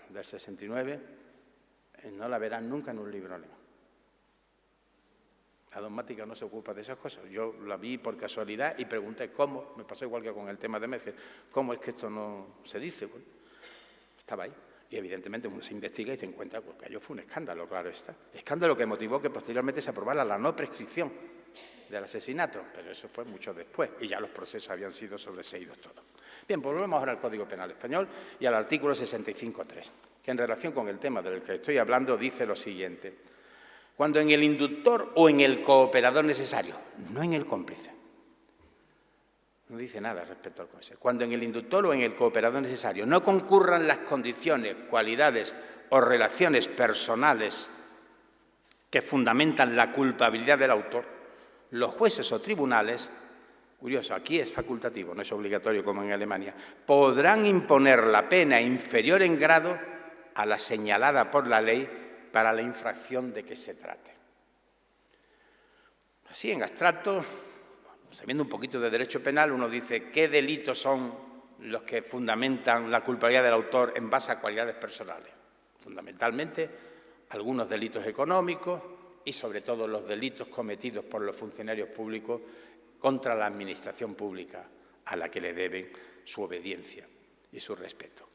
del 69, no la verán nunca en un libro alemán. La dogmática no se ocupa de esas cosas. Yo la vi por casualidad y pregunté cómo, me pasó igual que con el tema de Metzger, ¿cómo es que esto no se dice? Bueno, estaba ahí. Y evidentemente uno se investiga y se encuentra que aquello fue un escándalo, claro está. Escándalo que motivó que posteriormente se aprobara la no prescripción del asesinato, pero eso fue mucho después y ya los procesos habían sido sobreseídos todos. Bien, pues volvemos ahora al Código Penal Español y al artículo 65.3, que en relación con el tema del que estoy hablando dice lo siguiente: cuando en el inductor o en el cooperador necesario, no en el cómplice. No dice nada respecto al cómplice. Cuando en el inductor o en el cooperador necesario no concurran las condiciones, cualidades o relaciones personales que fundamentan la culpabilidad del autor, los jueces o tribunales, curioso, aquí es facultativo, no es obligatorio como en Alemania, podrán imponer la pena inferior en grado a la señalada por la ley para la infracción de que se trate. Así, en abstracto, sabiendo un poquito de derecho penal, uno dice qué delitos son los que fundamentan la culpabilidad del autor en base a cualidades personales. Fundamentalmente, algunos delitos económicos y, sobre todo, los delitos cometidos por los funcionarios públicos contra la administración pública, a la que le deben su obediencia y su respeto.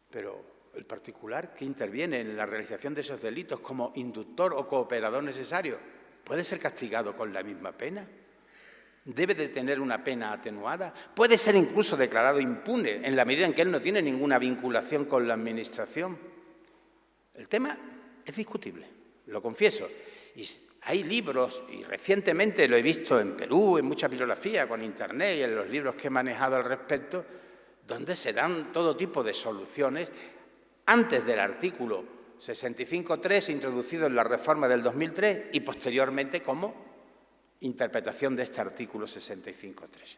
Pero el particular que interviene en la realización de esos delitos como inductor o cooperador necesario, ¿puede ser castigado con la misma pena? ¿Debe de tener una pena atenuada? ¿Puede ser incluso declarado impune en la medida en que él no tiene ninguna vinculación con la administración? El tema es discutible, lo confieso. Y hay libros, y recientemente lo he visto en Perú, en mucha bibliografía, con Internet y en los libros que he manejado al respecto, donde se dan todo tipo de soluciones antes del artículo 65.3, introducido en la reforma del 2003, y posteriormente como interpretación de este artículo 65.3.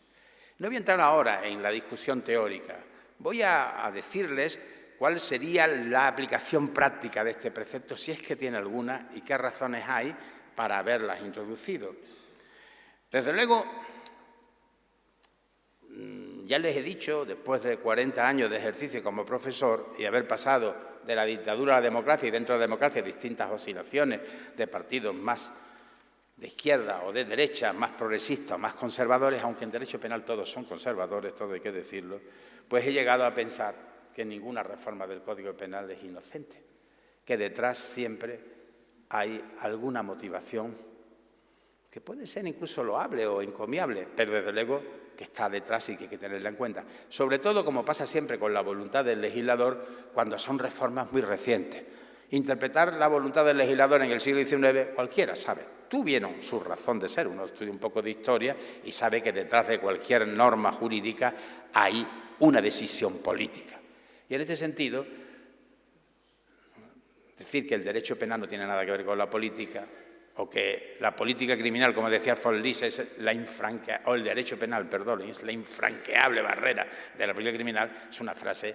No voy a entrar ahora en la discusión teórica, voy a decirles cuál sería la aplicación práctica de este precepto, si es que tiene alguna, y qué razones hay para haberlas introducido. Desde luego, ya les he dicho, después de 40 años de ejercicio como profesor y haber pasado de la dictadura a la democracia y dentro de la democracia distintas oscilaciones de partidos más de izquierda o de derecha, más progresistas o más conservadores, aunque en derecho penal todos son conservadores, todo hay que decirlo, pues he llegado a pensar que ninguna reforma del Código Penal es inocente, que detrás siempre hay alguna motivación que puede ser incluso loable o encomiable, pero desde luego que está detrás y que hay que tenerla en cuenta. Sobre todo, como pasa siempre con la voluntad del legislador, cuando son reformas muy recientes. Interpretar la voluntad del legislador en el siglo XIX, cualquiera sabe, tuvieron su razón de ser. Uno estudia un poco de historia y sabe que detrás de cualquier norma jurídica hay una decisión política. Y en este sentido, decir que el derecho penal no tiene nada que ver con la política, o que la política criminal, como decía von Lis, es o el derecho penal, perdón, es la infranqueable barrera de la política criminal, es una frase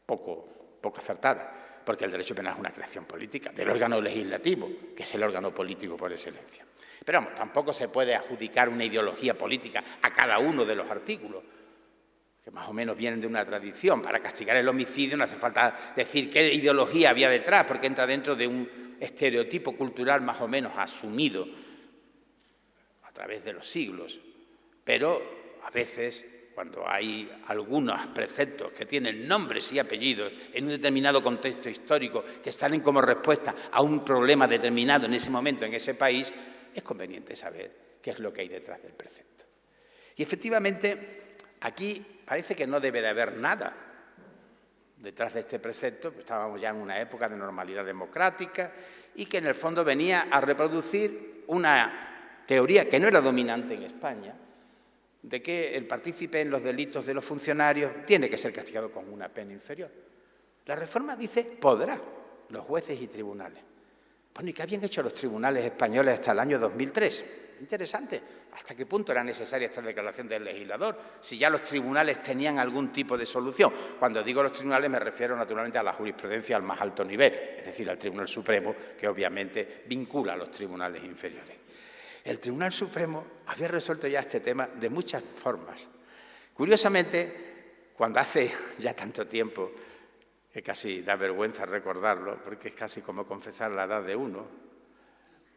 poco acertada, porque el derecho penal es una creación política del órgano legislativo, que es el órgano político por excelencia. Pero vamos, tampoco se puede adjudicar una ideología política a cada uno de los artículos, que más o menos vienen de una tradición. Para castigar el homicidio no hace falta decir qué ideología había detrás, porque entra dentro de un estereotipo cultural más o menos asumido a través de los siglos. Pero a veces, cuando hay algunos preceptos que tienen nombres y apellidos en un determinado contexto histórico que salen como respuesta a un problema determinado en ese momento, en ese país, es conveniente saber qué es lo que hay detrás del precepto. Y efectivamente, aquí parece que no debe de haber nada detrás de este precepto, pues estábamos ya en una época de normalidad democrática y que en el fondo venía a reproducir una teoría que no era dominante en España, de que el partícipe en los delitos de los funcionarios tiene que ser castigado con una pena inferior. La reforma dice podrá, los jueces y tribunales. Bueno, ¿y qué habían hecho los tribunales españoles hasta el año 2003? Interesante. ¿Hasta qué punto era necesaria esta declaración del legislador? Si ya los tribunales tenían algún tipo de solución. Cuando digo los tribunales me refiero naturalmente a la jurisprudencia al más alto nivel, es decir, al Tribunal Supremo, que obviamente vincula a los tribunales inferiores. El Tribunal Supremo había resuelto ya este tema de muchas formas. Curiosamente, cuando hace ya tanto tiempo, que casi da vergüenza recordarlo, porque es casi como confesar la edad de uno,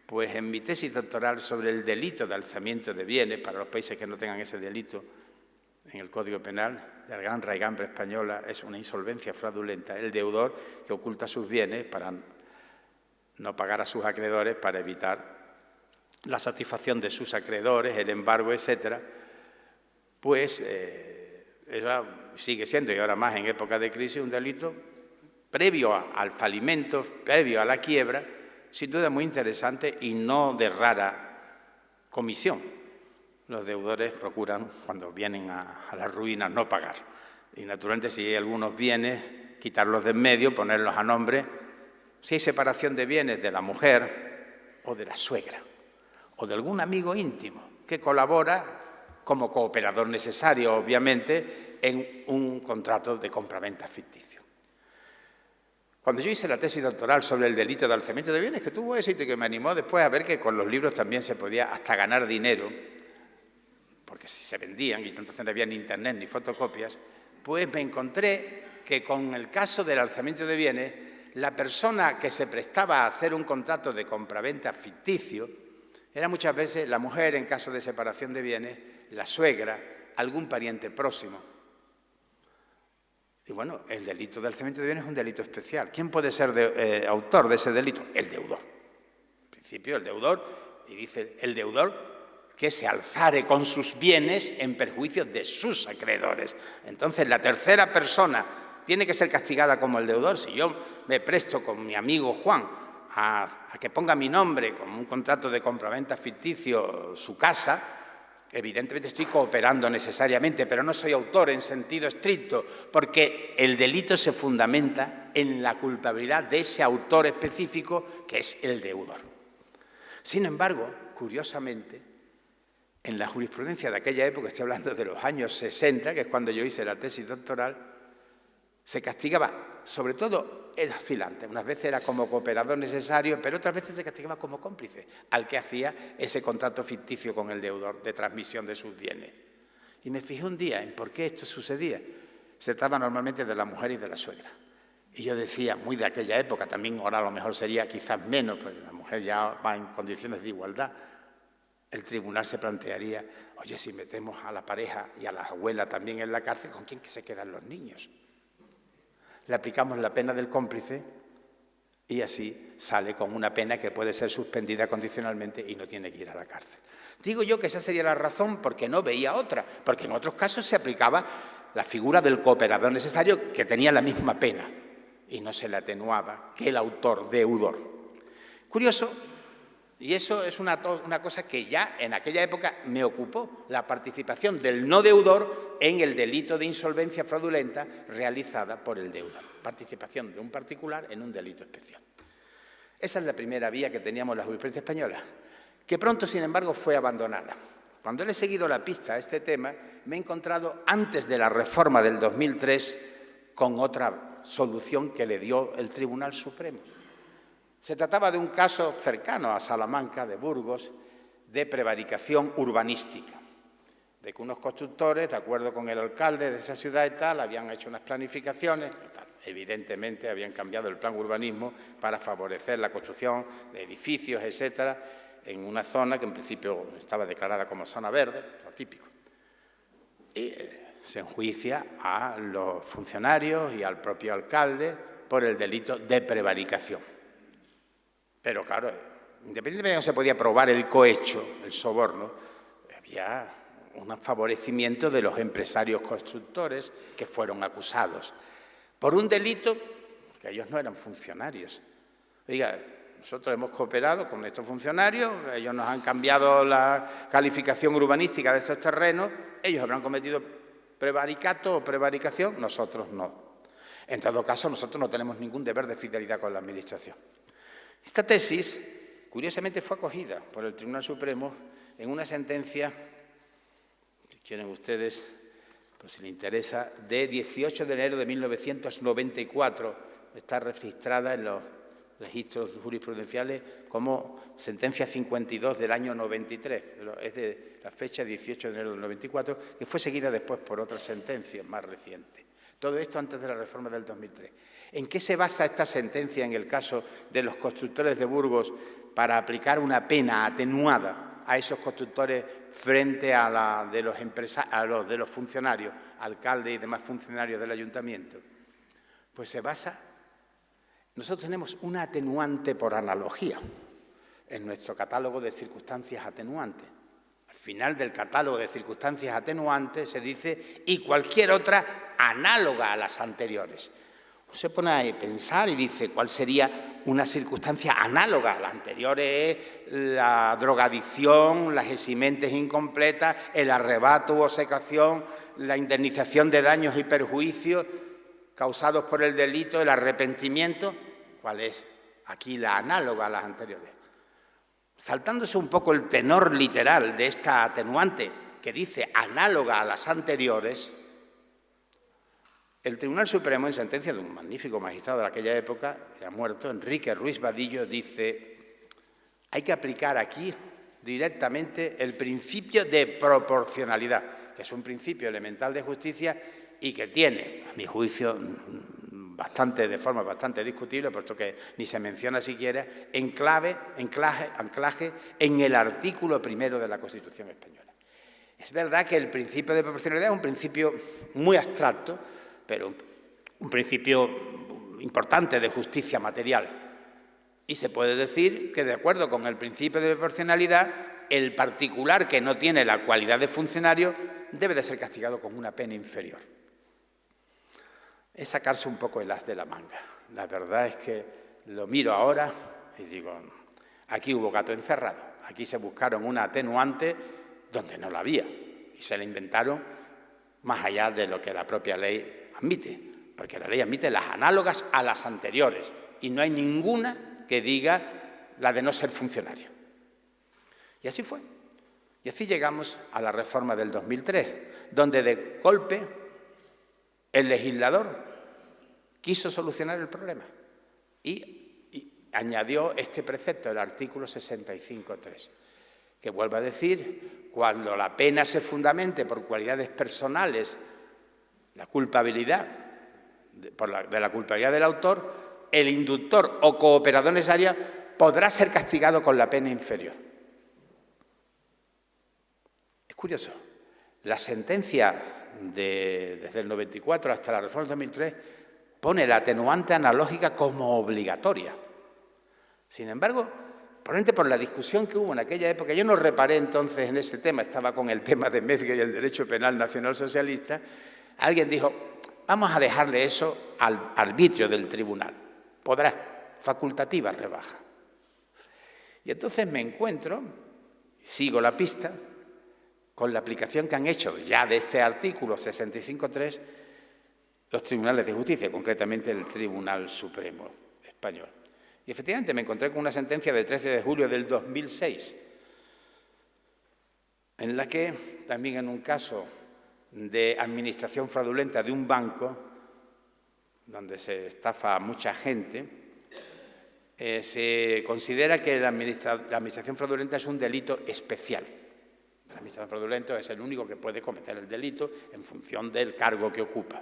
pues en mi tesis doctoral sobre el delito de alzamiento de bienes, para los países que no tengan ese delito, en el Código Penal de la gran raigambre española, es una insolvencia fraudulenta, el deudor que oculta sus bienes para no pagar a sus acreedores para evitar la satisfacción de sus acreedores, el embargo, etcétera, pues sigue siendo, y ahora más en época de crisis, un delito previo al falimento, previo a la quiebra, sin duda muy interesante y no de rara comisión. Los deudores procuran, cuando vienen a la ruina, no pagar. Y naturalmente, si hay algunos bienes, quitarlos de en medio, ponerlos a nombre. Si hay separación de bienes de la mujer o de la suegra, o de algún amigo íntimo que colabora como cooperador necesario, obviamente, en un contrato de compraventa ficticio. Cuando yo hice la tesis doctoral sobre el delito de alzamiento de bienes, que tuvo éxito y que me animó después a ver que con los libros también se podía hasta ganar dinero, porque si se vendían y entonces no había ni internet ni fotocopias, pues me encontré que con el caso del alzamiento de bienes, la persona que se prestaba a hacer un contrato de compraventa ficticio era muchas veces la mujer en caso de separación de bienes, la suegra, algún pariente próximo. Y bueno, el delito de alzamiento de bienes es un delito especial. ¿Quién puede ser autor de ese delito? El deudor. En principio, el deudor, y dice el deudor que se alzare con sus bienes en perjuicio de sus acreedores. Entonces, la tercera persona tiene que ser castigada como el deudor. Si yo me presto con mi amigo Juan a que ponga mi nombre como un contrato de compraventa ficticio su casa, evidentemente estoy cooperando necesariamente, pero no soy autor en sentido estricto, porque el delito se fundamenta en la culpabilidad de ese autor específico, que es el deudor. Sin embargo, curiosamente, en la jurisprudencia de aquella época, estoy hablando de los años 60, que es cuando yo hice la tesis doctoral, se castigaba sobre todo el oscilante. Unas veces era como cooperador necesario, pero otras veces se castigaba como cómplice al que hacía ese contrato ficticio con el deudor de transmisión de sus bienes. Y me fijé un día en por qué esto sucedía. Se trataba normalmente de la mujer y de la suegra. Y yo decía, muy de aquella época, también ahora a lo mejor sería quizás menos, porque la mujer ya va en condiciones de igualdad. El tribunal se plantearía, oye, si metemos a la pareja y a la abuela también en la cárcel, ¿con quién que se quedan los niños? Le aplicamos la pena del cómplice y así sale con una pena que puede ser suspendida condicionalmente y no tiene que ir a la cárcel. Digo yo que esa sería la razón porque no veía otra, porque en otros casos se aplicaba la figura del cooperador necesario que tenía la misma pena y no se le atenuaba que el autor deudor. Curioso, y eso es una cosa que ya en aquella época me ocupó, la participación del no deudor en el delito de insolvencia fraudulenta realizada por el deudor. Participación de un particular en un delito especial. Esa es la primera vía que teníamos en la jurisprudencia española, que pronto, sin embargo, fue abandonada. Cuando le he seguido la pista a este tema, me he encontrado, antes de la reforma del 2003, con otra solución que le dio el Tribunal Supremo. Se trataba de un caso cercano a Salamanca, de Burgos, de prevaricación urbanística, de que unos constructores, de acuerdo con el alcalde de esa ciudad y tal, habían hecho unas planificaciones, evidentemente habían cambiado el plan urbanismo para favorecer la construcción de edificios, etcétera, en una zona que en principio estaba declarada como zona verde, lo típico. Y se enjuicia a los funcionarios y al propio alcalde por el delito de prevaricación. Pero claro, independientemente de que no se podía probar el cohecho, el soborno, había un favorecimiento de los empresarios constructores que fueron acusados por un delito que ellos no eran funcionarios. Oiga, nosotros hemos cooperado con estos funcionarios, ellos nos han cambiado la calificación urbanística de estos terrenos, ellos habrán cometido prevaricato o prevaricación, nosotros no. En todo caso, nosotros no tenemos ningún deber de fidelidad con la Administración. Esta tesis, curiosamente, fue acogida por el Tribunal Supremo en una sentencia, si quieren ustedes, pues si les interesa, de 18 de enero de 1994, está registrada en los registros jurisprudenciales como sentencia 52 del año 93, es de la fecha 18 de enero del 94, que fue seguida después por otras sentencias más recientes. Todo esto antes de la reforma del 2003. ¿En qué se basa esta sentencia en el caso de los constructores de Burgos para aplicar una pena atenuada a esos constructores frente a la de los funcionarios, alcaldes y demás funcionarios del ayuntamiento? Pues se basa, nosotros tenemos una atenuante por analogía en nuestro catálogo de circunstancias atenuantes. Al final del catálogo de circunstancias atenuantes se dice y cualquier otra análoga a las anteriores. Se pone a pensar y dice cuál sería una circunstancia análoga a las anteriores, la drogadicción, las eximentes incompletas, el arrebato u obcecación, la indemnización de daños y perjuicios causados por el delito, el arrepentimiento. ¿Cuál es aquí la análoga a las anteriores? Saltándose un poco el tenor literal de esta atenuante que dice análoga a las anteriores, el Tribunal Supremo, en sentencia de un magnífico magistrado de aquella época, ya muerto, Enrique Ruiz Vadillo, dice: hay que aplicar aquí directamente el principio de proporcionalidad, que es un principio elemental de justicia y que tiene, a mi juicio, de forma bastante discutible, puesto que ni se menciona siquiera, anclaje en el artículo 1 de la Constitución española. Es verdad que el principio de proporcionalidad es un principio muy abstracto, pero un principio importante de justicia material. Y se puede decir que, de acuerdo con el principio de proporcionalidad, el particular que no tiene la cualidad de funcionario debe de ser castigado con una pena inferior. Es sacarse un poco el as de la manga. La verdad es que lo miro ahora y digo, aquí hubo gato encerrado, aquí se buscaron una atenuante donde no la había y se la inventaron más allá de lo que la propia ley admite, porque la ley admite las análogas a las anteriores y no hay ninguna que diga la de no ser funcionario. Y así fue. Y así llegamos a la reforma del 2003, donde de golpe el legislador quiso solucionar el problema y añadió este precepto, el artículo 65.3, que vuelve a decir, cuando la pena se fundamente por cualidades personales, la culpabilidad de la culpabilidad del autor, el inductor o cooperador necesario podrá ser castigado con la pena inferior. Es curioso, la sentencia desde el 94 hasta la reforma del 2003 pone la atenuante analógica como obligatoria. Sin embargo, probablemente por la discusión que hubo en aquella época, yo no reparé entonces en ese tema, estaba con el tema de Mezga y el derecho penal nacional socialista, alguien dijo, vamos a dejarle eso al arbitrio del tribunal, podrá, facultativa rebaja. Y entonces me encuentro, sigo la pista, con la aplicación que han hecho ya de este artículo 65.3 los tribunales de justicia, concretamente el Tribunal Supremo Español. Y efectivamente me encontré con una sentencia del 13 de julio del 2006, en la que, también en un caso de administración fraudulenta de un banco, donde se estafa a mucha gente, se considera que la administración fraudulenta es un delito especial. El administrador fraudulento es el único que puede cometer el delito en función del cargo que ocupa.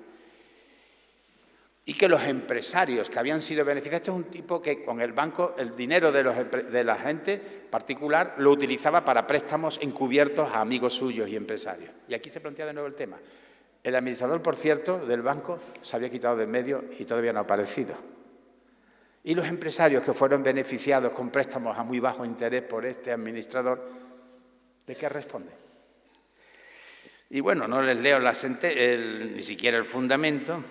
Y que los empresarios que habían sido beneficiados, este es un tipo que con el banco, el dinero de la gente particular lo utilizaba para préstamos encubiertos a amigos suyos y empresarios. Y aquí se plantea de nuevo el tema. El administrador, por cierto, del banco se había quitado de en medio y todavía no ha aparecido. Y los empresarios que fueron beneficiados con préstamos a muy bajo interés por este administrador, ¿de qué responden? Y bueno, no les leo ni siquiera el fundamento.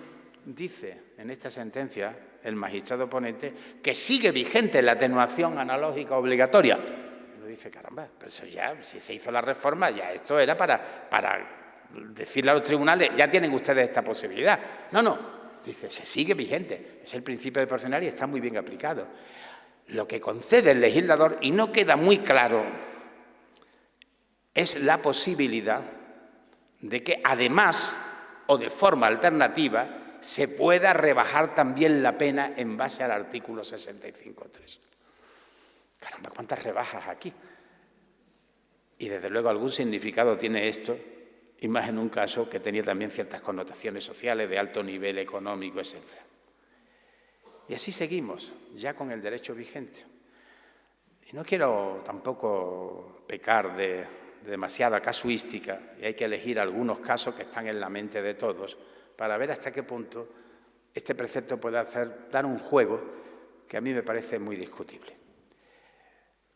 Dice en esta sentencia el magistrado ponente que sigue vigente la atenuación analógica obligatoria. Uno dice, caramba, pero eso ya, si se hizo la reforma, ya esto era para decirle a los tribunales, ya tienen ustedes esta posibilidad. No, dice, se sigue vigente. Es el principio de proporcionalidad y está muy bien aplicado. Lo que concede el legislador, y no queda muy claro, es la posibilidad de que además o de forma alternativa se pueda rebajar también la pena en base al artículo 65.3. Caramba, ¿cuántas rebajas aquí? Y desde luego algún significado tiene esto, y más en un caso que tenía también ciertas connotaciones sociales de alto nivel económico, etc. Y así seguimos, ya con el derecho vigente. Y no quiero tampoco pecar de demasiada casuística, y hay que elegir algunos casos que están en la mente de todos, para ver hasta qué punto este precepto puede dar un juego que a mí me parece muy discutible.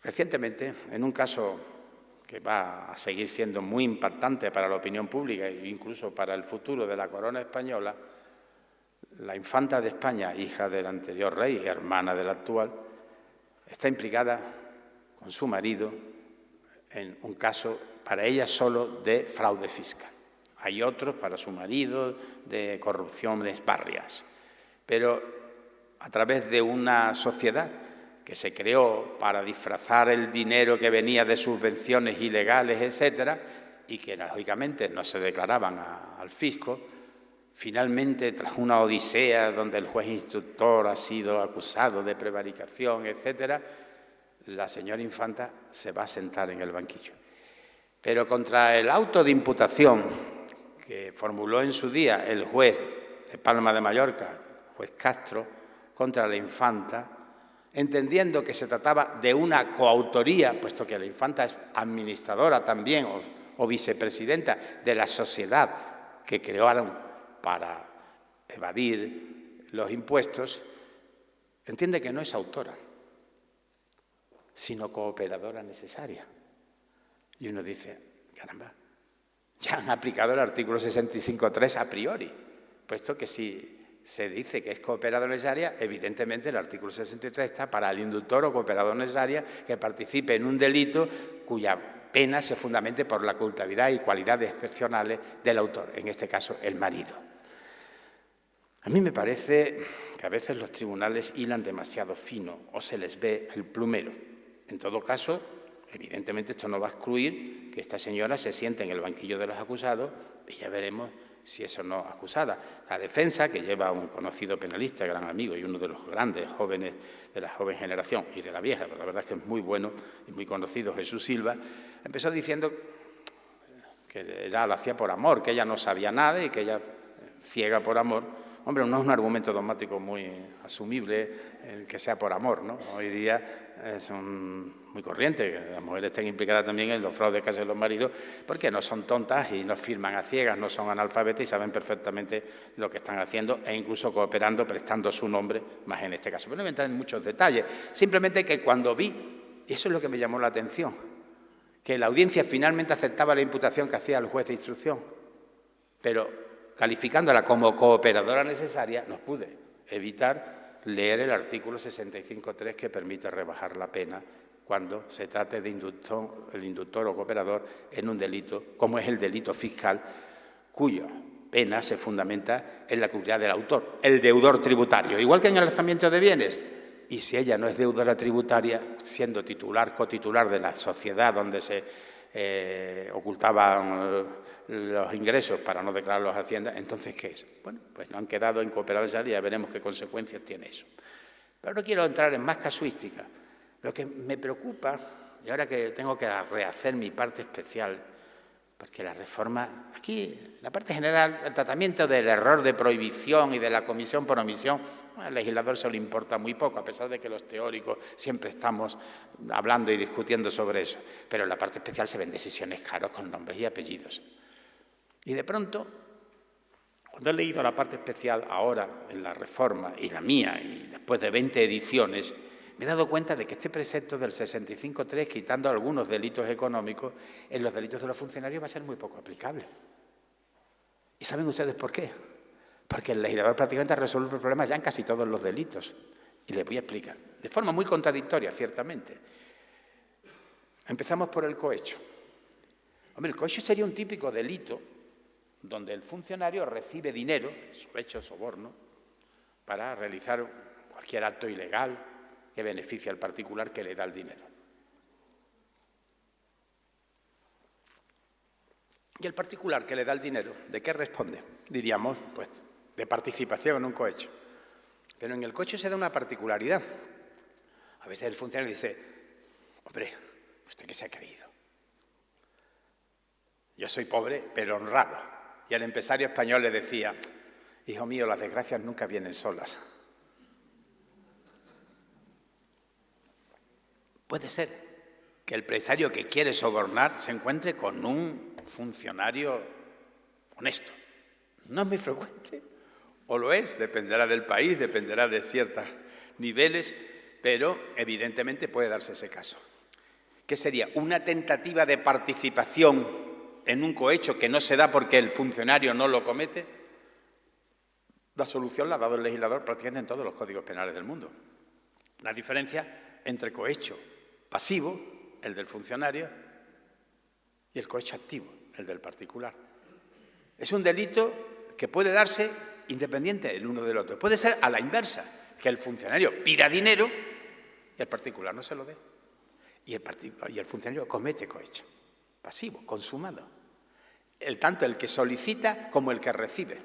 Recientemente, en un caso que va a seguir siendo muy impactante para la opinión pública e incluso para el futuro de la corona española, la infanta de España, hija del anterior rey y hermana del actual, está implicada con su marido en un caso para ella solo de fraude fiscal. Hay otros para su marido de corrupciones barrias. Pero a través de una sociedad que se creó para disfrazar el dinero que venía de subvenciones ilegales, etcétera, y que lógicamente no se declaraban al fisco, finalmente, tras una odisea donde el juez instructor ha sido acusado de prevaricación, etcétera, la señora infanta se va a sentar en el banquillo. Pero contra el auto de imputación que formuló en su día el juez de Palma de Mallorca, juez Castro, contra la infanta, entendiendo que se trataba de una coautoría, puesto que la infanta es administradora también o vicepresidenta de la sociedad que crearon para evadir los impuestos, entiende que no es autora, sino cooperadora necesaria. Y uno dice, caramba, ya han aplicado el artículo 65.3 a priori, puesto que si se dice que es cooperadora necesaria, evidentemente el artículo 63 está para el inductor o cooperador necesaria que participe en un delito cuya pena se fundamente por la culpabilidad y cualidades excepcionales del autor, en este caso el marido. A mí me parece que a veces los tribunales hilan demasiado fino o se les ve el plumero. En todo caso, evidentemente esto no va a excluir que esta señora se siente en el banquillo de los acusados y ya veremos si eso no es acusada. La defensa, que lleva a un conocido penalista, gran amigo y uno de los grandes jóvenes de la joven generación y de la vieja, pero la verdad es que es muy bueno y muy conocido, Jesús Silva, empezó diciendo que ella lo hacía por amor, que ella no sabía nada y que ella ciega por amor. Hombre, no es un argumento dogmático muy asumible el que sea por amor, ¿no? Hoy día es muy corriente que las mujeres estén implicadas también en los fraudes que hacen los maridos, porque no son tontas y no firman a ciegas, no son analfabetas y saben perfectamente lo que están haciendo e incluso cooperando, prestando su nombre, más en este caso. Pero no voy a entrar en muchos detalles, simplemente que cuando vi, y eso es lo que me llamó la atención, que la audiencia finalmente aceptaba la imputación que hacía el juez de instrucción, pero calificándola como cooperadora necesaria, no pude evitar leer el artículo 65.3 que permite rebajar la pena cuando se trate de el inductor o cooperador en un delito, como es el delito fiscal, cuya pena se fundamenta en la culpabilidad del autor, el deudor tributario, igual que en el alzamiento de bienes. Y si ella no es deudora tributaria, siendo titular, cotitular de la sociedad donde se ocultaban los ingresos para no declararlos a Hacienda, entonces, ¿qué es? Bueno, pues no han quedado en cooperadores y ya veremos qué consecuencias tiene eso. Pero no quiero entrar en más casuística. Lo que me preocupa, y ahora que tengo que rehacer mi parte especial, porque la reforma, aquí, la parte general, el tratamiento del error de prohibición y de la comisión por omisión, al legislador se le importa muy poco, a pesar de que los teóricos siempre estamos hablando y discutiendo sobre eso. Pero en la parte especial se ven decisiones claras con nombres y apellidos. Y de pronto, cuando he leído la parte especial ahora en la reforma y la mía, y después de 20 ediciones, me he dado cuenta de que este precepto del 65.3, quitando algunos delitos económicos, en los delitos de los funcionarios va a ser muy poco aplicable. ¿Y saben ustedes por qué? Porque el legislador prácticamente resuelve el problema ya en casi todos los delitos. Y les voy a explicar. De forma muy contradictoria, ciertamente. Empezamos por el cohecho. Hombre, el cohecho sería un típico delito donde el funcionario recibe dinero, cohecho, soborno, para realizar cualquier acto ilegal que beneficie al particular que le da el dinero. Y el particular que le da el dinero, ¿de qué responde? Diríamos, pues, de participación en un cohecho. Pero en el cohecho se da una particularidad. A veces el funcionario dice, hombre, ¿usted qué se ha creído? Yo soy pobre, pero honrado. Y el empresario español le decía, hijo mío, las desgracias nunca vienen solas. Puede ser que el empresario que quiere sobornar se encuentre con un funcionario honesto. No es muy frecuente, o lo es, dependerá del país, dependerá de ciertos niveles, pero evidentemente puede darse ese caso. ¿Qué sería? Una tentativa de participación en un cohecho que no se da porque el funcionario no lo comete. La solución la ha dado el legislador prácticamente en todos los códigos penales del mundo. La diferencia entre cohecho pasivo, el del funcionario, y el cohecho activo, el del particular. Es un delito que puede darse independiente el uno del otro. Puede ser a la inversa, que el funcionario pida dinero y el particular no se lo dé. Y el funcionario comete cohecho pasivo, consumado. Tanto el que solicita como el que recibe.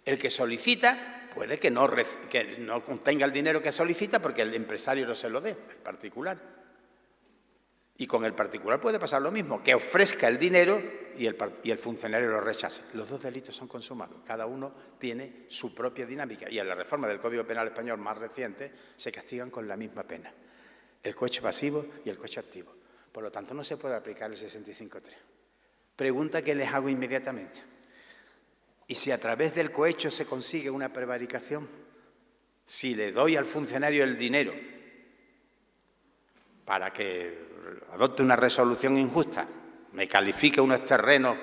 El que solicita puede que no contenga el dinero que solicita porque el empresario no se lo dé, el particular. Y con el particular puede pasar lo mismo, que ofrezca el dinero y el funcionario lo rechace. Los dos delitos son consumados, cada uno tiene su propia dinámica. Y en la reforma del Código Penal español más reciente se castigan con la misma pena, el cohecho pasivo y el cohecho activo. Por lo tanto, no se puede aplicar el 65.3. Pregunta que les hago inmediatamente. ¿Y si a través del cohecho se consigue una prevaricación? Si le doy al funcionario el dinero para que adopte una resolución injusta, me califique unos terrenos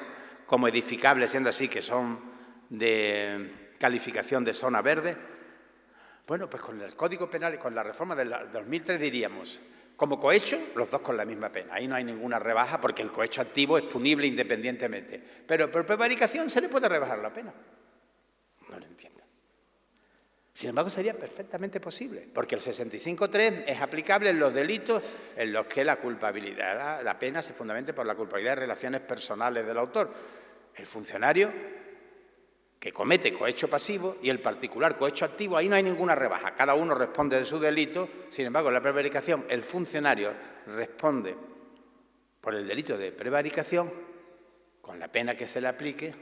como edificables, siendo así que son de calificación de zona verde, bueno, pues con el Código Penal y con la reforma del 2003 diríamos, como cohecho, los dos con la misma pena. Ahí no hay ninguna rebaja porque el cohecho activo es punible independientemente. Pero por prevaricación se le puede rebajar la pena. No lo entiendo. Sin embargo, sería perfectamente posible, porque el 65.3 es aplicable en los delitos en los que la culpabilidad, la pena se fundamente por la culpabilidad de relaciones personales del autor. El funcionario que comete cohecho pasivo y el particular cohecho activo, ahí no hay ninguna rebaja. Cada uno responde de su delito. Sin embargo, en la prevaricación, el funcionario responde por el delito de prevaricación con la pena que se le aplique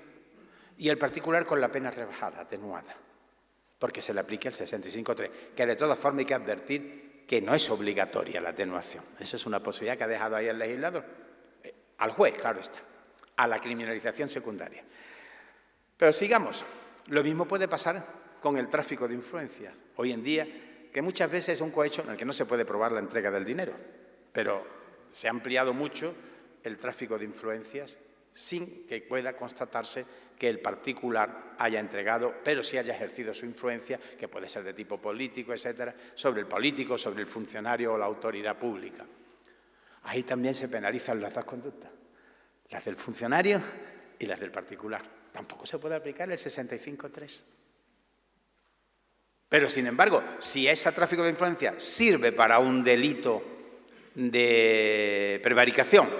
y el particular con la pena rebajada, atenuada, porque se le aplica el 65.3, que de todas formas hay que advertir que no es obligatoria la atenuación. Esa es una posibilidad que ha dejado ahí el legislador. Al juez, claro está, a la criminalización secundaria. Pero sigamos. Lo mismo puede pasar con el tráfico de influencias. Hoy en día, que muchas veces es un cohecho en el que no se puede probar la entrega del dinero, pero se ha ampliado mucho el tráfico de influencias sin que pueda constatarse que el particular haya entregado, pero sí haya ejercido su influencia, que puede ser de tipo político, etcétera, sobre el político, sobre el funcionario o la autoridad pública. Ahí también se penalizan las dos conductas, las del funcionario y las del particular. Tampoco se puede aplicar el 65.3. Pero, sin embargo, si ese tráfico de influencia sirve para un delito de prevaricación,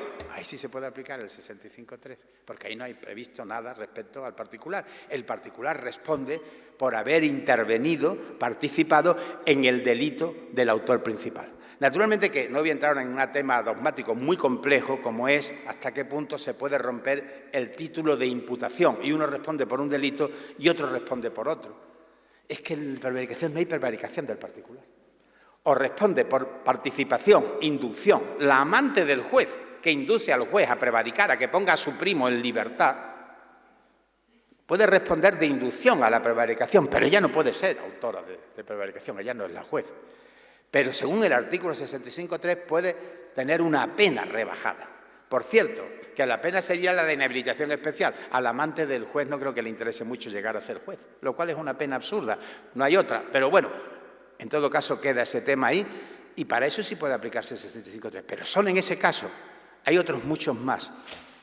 ahí sí se puede aplicar el 65.3, porque ahí no hay previsto nada respecto al particular. El particular responde por haber intervenido, participado en el delito del autor principal. Naturalmente que no voy a entrar en un tema dogmático muy complejo como es hasta qué punto se puede romper el título de imputación y uno responde por un delito y otro responde por otro. Es que en prevaricación no hay prevaricación del particular. O responde por participación, inducción, la amante del juez que induce al juez a prevaricar, a que ponga a su primo en libertad, puede responder de inducción a la prevaricación, pero ella no puede ser autora de prevaricación, ella no es la juez. Pero según el artículo 65.3 puede tener una pena rebajada. Por cierto, que la pena sería la de inhabilitación especial. Al amante del juez no creo que le interese mucho llegar a ser juez, lo cual es una pena absurda, no hay otra. Pero bueno, en todo caso queda ese tema ahí y para eso sí puede aplicarse el 65.3. Pero solo en ese caso. Hay otros muchos más.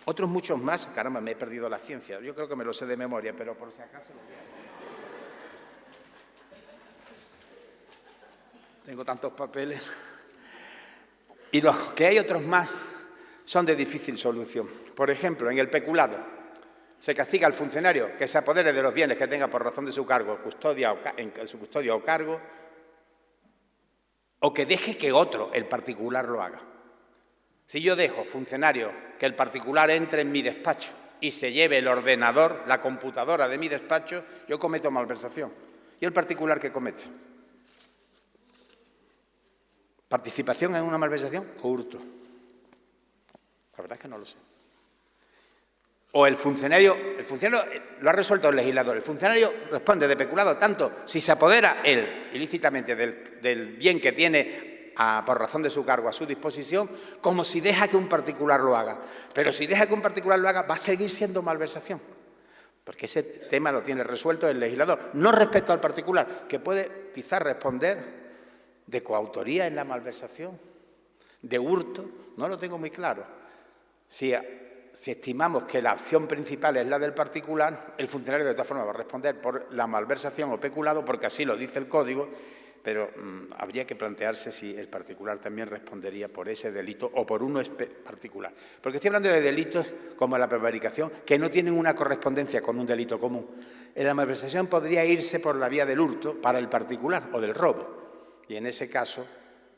Otros muchos más, caramba, me he perdido la ciencia. Yo creo que me lo sé de memoria, pero por si acaso lo veo. Tengo tantos papeles. Y los que hay otros más son de difícil solución. Por ejemplo, en el peculado se castiga al funcionario que se apodere de los bienes que tenga por razón de su cargo, en su custodia o cargo, o que deje que otro, el particular, lo haga. Si yo dejo, funcionario, que el particular entre en mi despacho y se lleve el ordenador, la computadora de mi despacho, yo cometo malversación. ¿Y el particular qué comete? ¿Participación en una malversación o hurto? La verdad es que no lo sé. O el funcionario lo ha resuelto el legislador, el funcionario responde de peculado tanto si se apodera él ilícitamente del bien que tiene por razón de su cargo a su disposición, como si deja que un particular lo haga. Pero si deja que un particular lo haga, va a seguir siendo malversación, porque ese tema lo tiene resuelto el legislador, no respecto al particular, que puede quizás responder de coautoría en la malversación, de hurto, no lo tengo muy claro. Si estimamos que la acción principal es la del particular, el funcionario de todas formas va a responder por la malversación o peculado, porque así lo dice el Código, pero habría que plantearse si el particular también respondería por ese delito o por uno particular. Porque estoy hablando de delitos como la prevaricación, que no tienen una correspondencia con un delito común. En la malversación podría irse por la vía del hurto para el particular o del robo, y en ese caso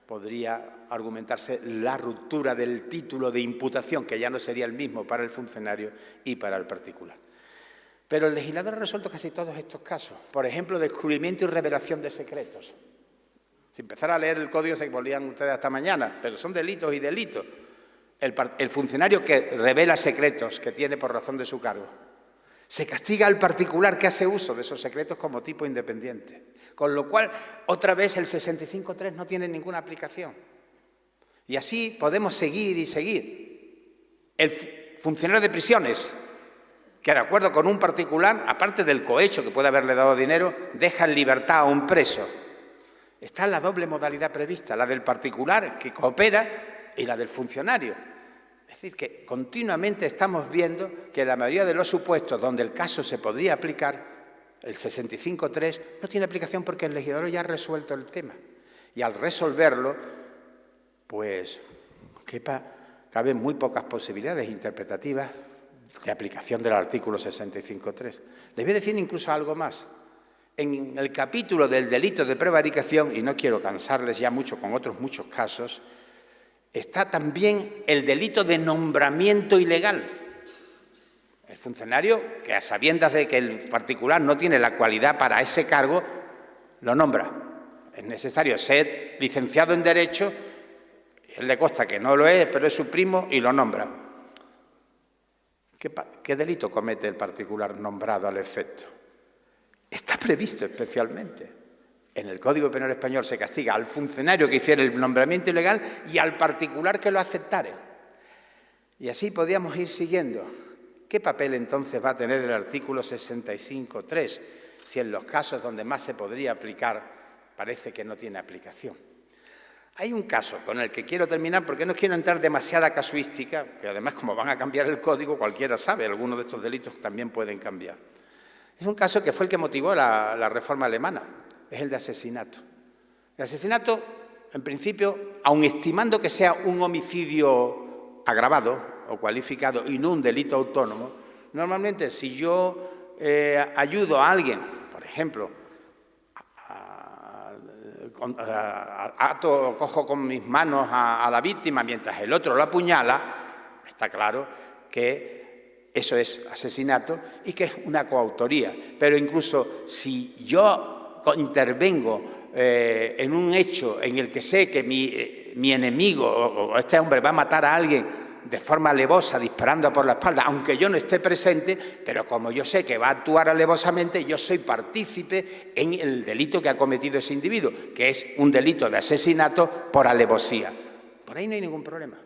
podría argumentarse la ruptura del título de imputación, que ya no sería el mismo para el funcionario y para el particular. Pero el legislador ha resuelto casi todos estos casos. Por ejemplo, descubrimiento y revelación de secretos. Si empezara a leer el Código se volvían ustedes hasta mañana, pero son delitos y delitos. El funcionario que revela secretos que tiene por razón de su cargo. Se castiga al particular que hace uso de esos secretos como tipo independiente. Con lo cual, otra vez, el 65.3 no tiene ninguna aplicación. Y así podemos seguir y seguir. El funcionario de prisiones, que de acuerdo con un particular, aparte del cohecho que puede haberle dado dinero, deja en libertad a un preso. Está la doble modalidad prevista, la del particular que coopera y la del funcionario. Es decir, que continuamente estamos viendo que la mayoría de los supuestos donde el caso se podría aplicar, el 65.3, no tiene aplicación porque el legislador ya ha resuelto el tema. Y al resolverlo, pues caben muy pocas posibilidades interpretativas de aplicación del artículo 65.3. Les voy a decir incluso algo más. En el capítulo del delito de prevaricación, y no quiero cansarles ya mucho con otros muchos casos, está también el delito de nombramiento ilegal. El funcionario, que a sabiendas de que el particular no tiene la cualidad para ese cargo, lo nombra. Es necesario ser licenciado en Derecho, él le consta que no lo es, pero es su primo y lo nombra. ¿Qué delito comete el particular nombrado al efecto? Está previsto especialmente. En el Código Penal Español se castiga al funcionario que hiciera el nombramiento ilegal y al particular que lo aceptare. Y así podríamos ir siguiendo. ¿Qué papel entonces va a tener el artículo 65.3 si en los casos donde más se podría aplicar parece que no tiene aplicación? Hay un caso con el que quiero terminar porque no quiero entrar demasiada casuística, que además como van a cambiar el código, cualquiera sabe, algunos de estos delitos también pueden cambiar. Es un caso que fue el que motivó la reforma alemana, es el de asesinato. El asesinato, en principio, aun estimando que sea un homicidio agravado, o cualificado y no un delito autónomo, normalmente si yo ayudo a alguien, por ejemplo, cojo con mis manos a la víctima mientras el otro lo apuñala, está claro que eso es asesinato y que es una coautoría. Pero incluso si yo intervengo en un hecho en el que sé que mi enemigo o este hombre va a matar a alguien de forma alevosa, disparando por la espalda, aunque yo no esté presente, pero como yo sé que va a actuar alevosamente, yo soy partícipe en el delito que ha cometido ese individuo, que es un delito de asesinato por alevosía. Por ahí no hay ningún problema.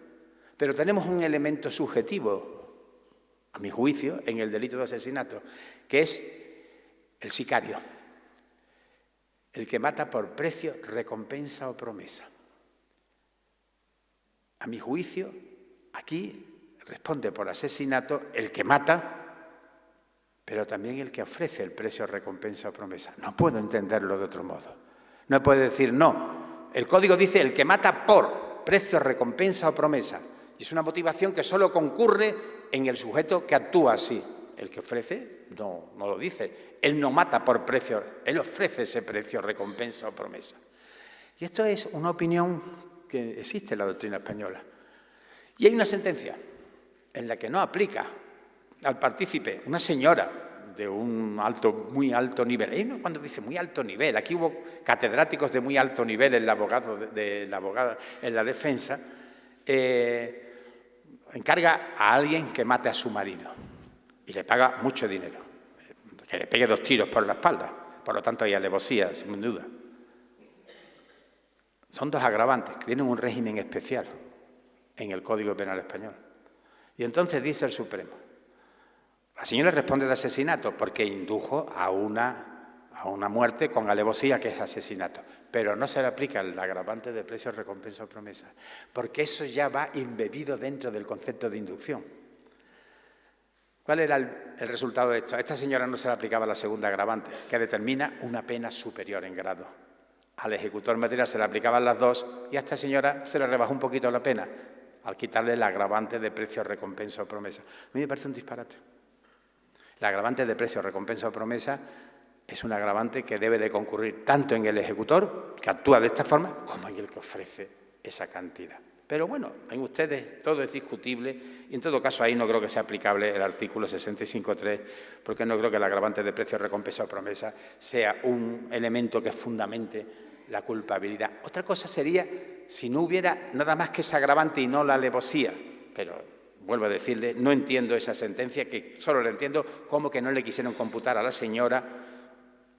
Pero tenemos un elemento subjetivo, a mi juicio, en el delito de asesinato, que es el sicario, el que mata por precio, recompensa o promesa. A mi juicio, aquí responde por asesinato el que mata, pero también el que ofrece el precio, recompensa o promesa. No puedo entenderlo de otro modo. No puede decir, no, el Código dice el que mata por precio, recompensa o promesa. Y es una motivación que solo concurre en el sujeto que actúa así. El que ofrece no lo dice. Él no mata por precio, él ofrece ese precio, recompensa o promesa. Y esto es una opinión que existe en la doctrina española. Y hay una sentencia en la que no aplica al partícipe, una señora de un muy alto nivel. Y cuando dice muy alto nivel, aquí hubo catedráticos de muy alto nivel en la abogada en la defensa, encarga a alguien que mate a su marido y le paga mucho dinero, que le pegue 2 tiros por la espalda. Por lo tanto, hay alevosía, sin duda. Son 2 agravantes que tienen un régimen especial en el Código Penal español. Y entonces dice el Supremo, la señora responde de asesinato porque indujo a una muerte con alevosía, que es asesinato, pero no se le aplica el agravante de precio, recompensa o promesa, porque eso ya va embebido dentro del concepto de inducción. ¿Cuál era el resultado de esto? A esta señora no se le aplicaba la segunda agravante, que determina una pena superior en grado. Al ejecutor material se le aplicaban las 2 y a esta señora se le rebajó un poquito la pena al quitarle el agravante de precio, recompensa o promesa. A mí me parece un disparate. El agravante de precio, recompensa o promesa es un agravante que debe de concurrir tanto en el ejecutor, que actúa de esta forma, como en el que ofrece esa cantidad. Pero bueno, en ustedes todo es discutible y en todo caso ahí no creo que sea aplicable el artículo 65.3, porque no creo que el agravante de precio, recompensa o promesa sea un elemento que fundamente la culpabilidad. Otra cosa sería si no hubiera nada más que ese agravante y no la alevosía, pero vuelvo a decirle, no entiendo esa sentencia, que solo la entiendo como que no le quisieron computar a la señora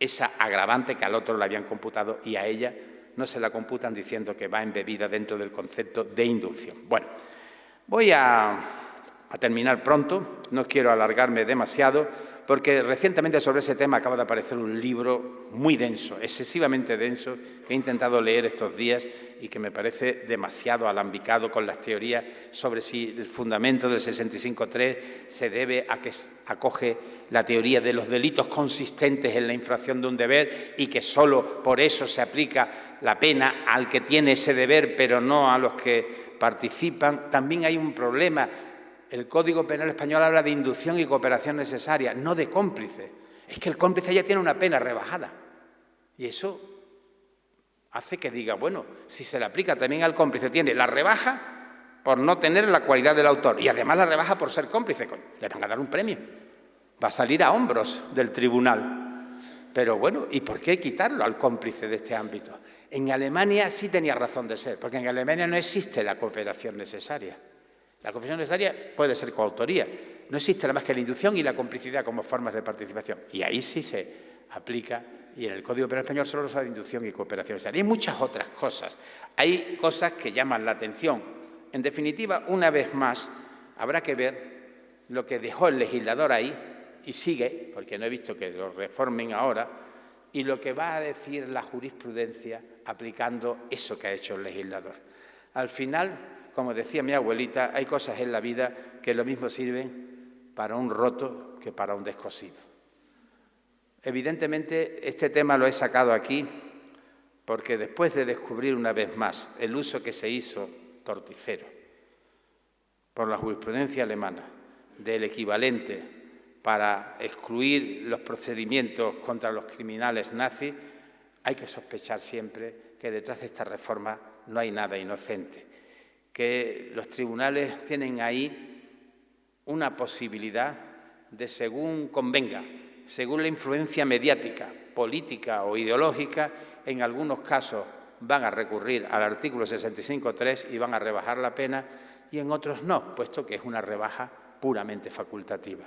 esa agravante que al otro le habían computado y a ella no se la computan diciendo que va embebida dentro del concepto de inducción. Bueno, voy a terminar pronto, no quiero alargarme demasiado, porque recientemente sobre ese tema acaba de aparecer un libro muy denso, excesivamente denso, que he intentado leer estos días y que me parece demasiado alambicado con las teorías sobre si el fundamento del 65.3 se debe a que acoge la teoría de los delitos consistentes en la infracción de un deber y que solo por eso se aplica la pena al que tiene ese deber, pero no a los que participan. También hay un problema. El Código Penal español habla de inducción y cooperación necesaria, no de cómplice. Es que el cómplice ya tiene una pena rebajada. Y eso hace que diga, bueno, si se le aplica también al cómplice, tiene la rebaja por no tener la cualidad del autor y además la rebaja por ser cómplice. Le van a dar un premio. Va a salir a hombros del tribunal. Pero bueno, ¿y por qué quitarlo al cómplice de este ámbito? En Alemania sí tenía razón de ser, porque en Alemania no existe la cooperación necesaria. La cooperación necesaria puede ser coautoría. No existe nada más que la inducción y la complicidad como formas de participación. Y ahí sí se aplica, y en el Código Penal español solo se habla de inducción y cooperación necesaria. Hay muchas otras cosas. Hay cosas que llaman la atención. En definitiva, una vez más, habrá que ver lo que dejó el legislador ahí, y sigue, porque no he visto que lo reformen ahora, y lo que va a decir la jurisprudencia aplicando eso que ha hecho el legislador. Al final, como decía mi abuelita, hay cosas en la vida que lo mismo sirven para un roto que para un descosido. Evidentemente, este tema lo he sacado aquí porque después de descubrir una vez más el uso que se hizo torticero por la jurisprudencia alemana del equivalente para excluir los procedimientos contra los criminales nazis, hay que sospechar siempre que detrás de esta reforma no hay nada inocente, que los tribunales tienen ahí una posibilidad de, según convenga, según la influencia mediática, política o ideológica, en algunos casos van a recurrir al artículo 65.3 y van a rebajar la pena, y en otros no, puesto que es una rebaja puramente facultativa.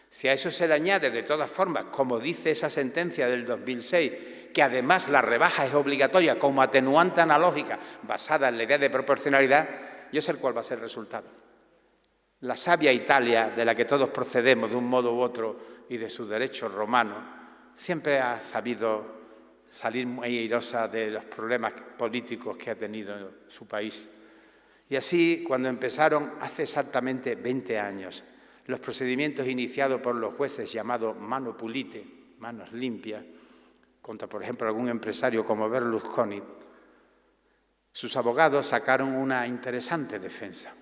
Si a eso se le añade, de todas formas, como dice esa sentencia del 2006, que además la rebaja es obligatoria como atenuante analógica basada en la idea de proporcionalidad, yo sé cuál va a ser el resultado. La sabia Italia, de la que todos procedemos de un modo u otro y de sus derechos romanos, siempre ha sabido salir muy airosa de los problemas políticos que ha tenido su país. Y así, cuando empezaron hace exactamente 20 años los procedimientos iniciados por los jueces llamados mano pulite, manos limpias, contra, por ejemplo, algún empresario como Berlusconi, sus abogados sacaron una interesante defensa.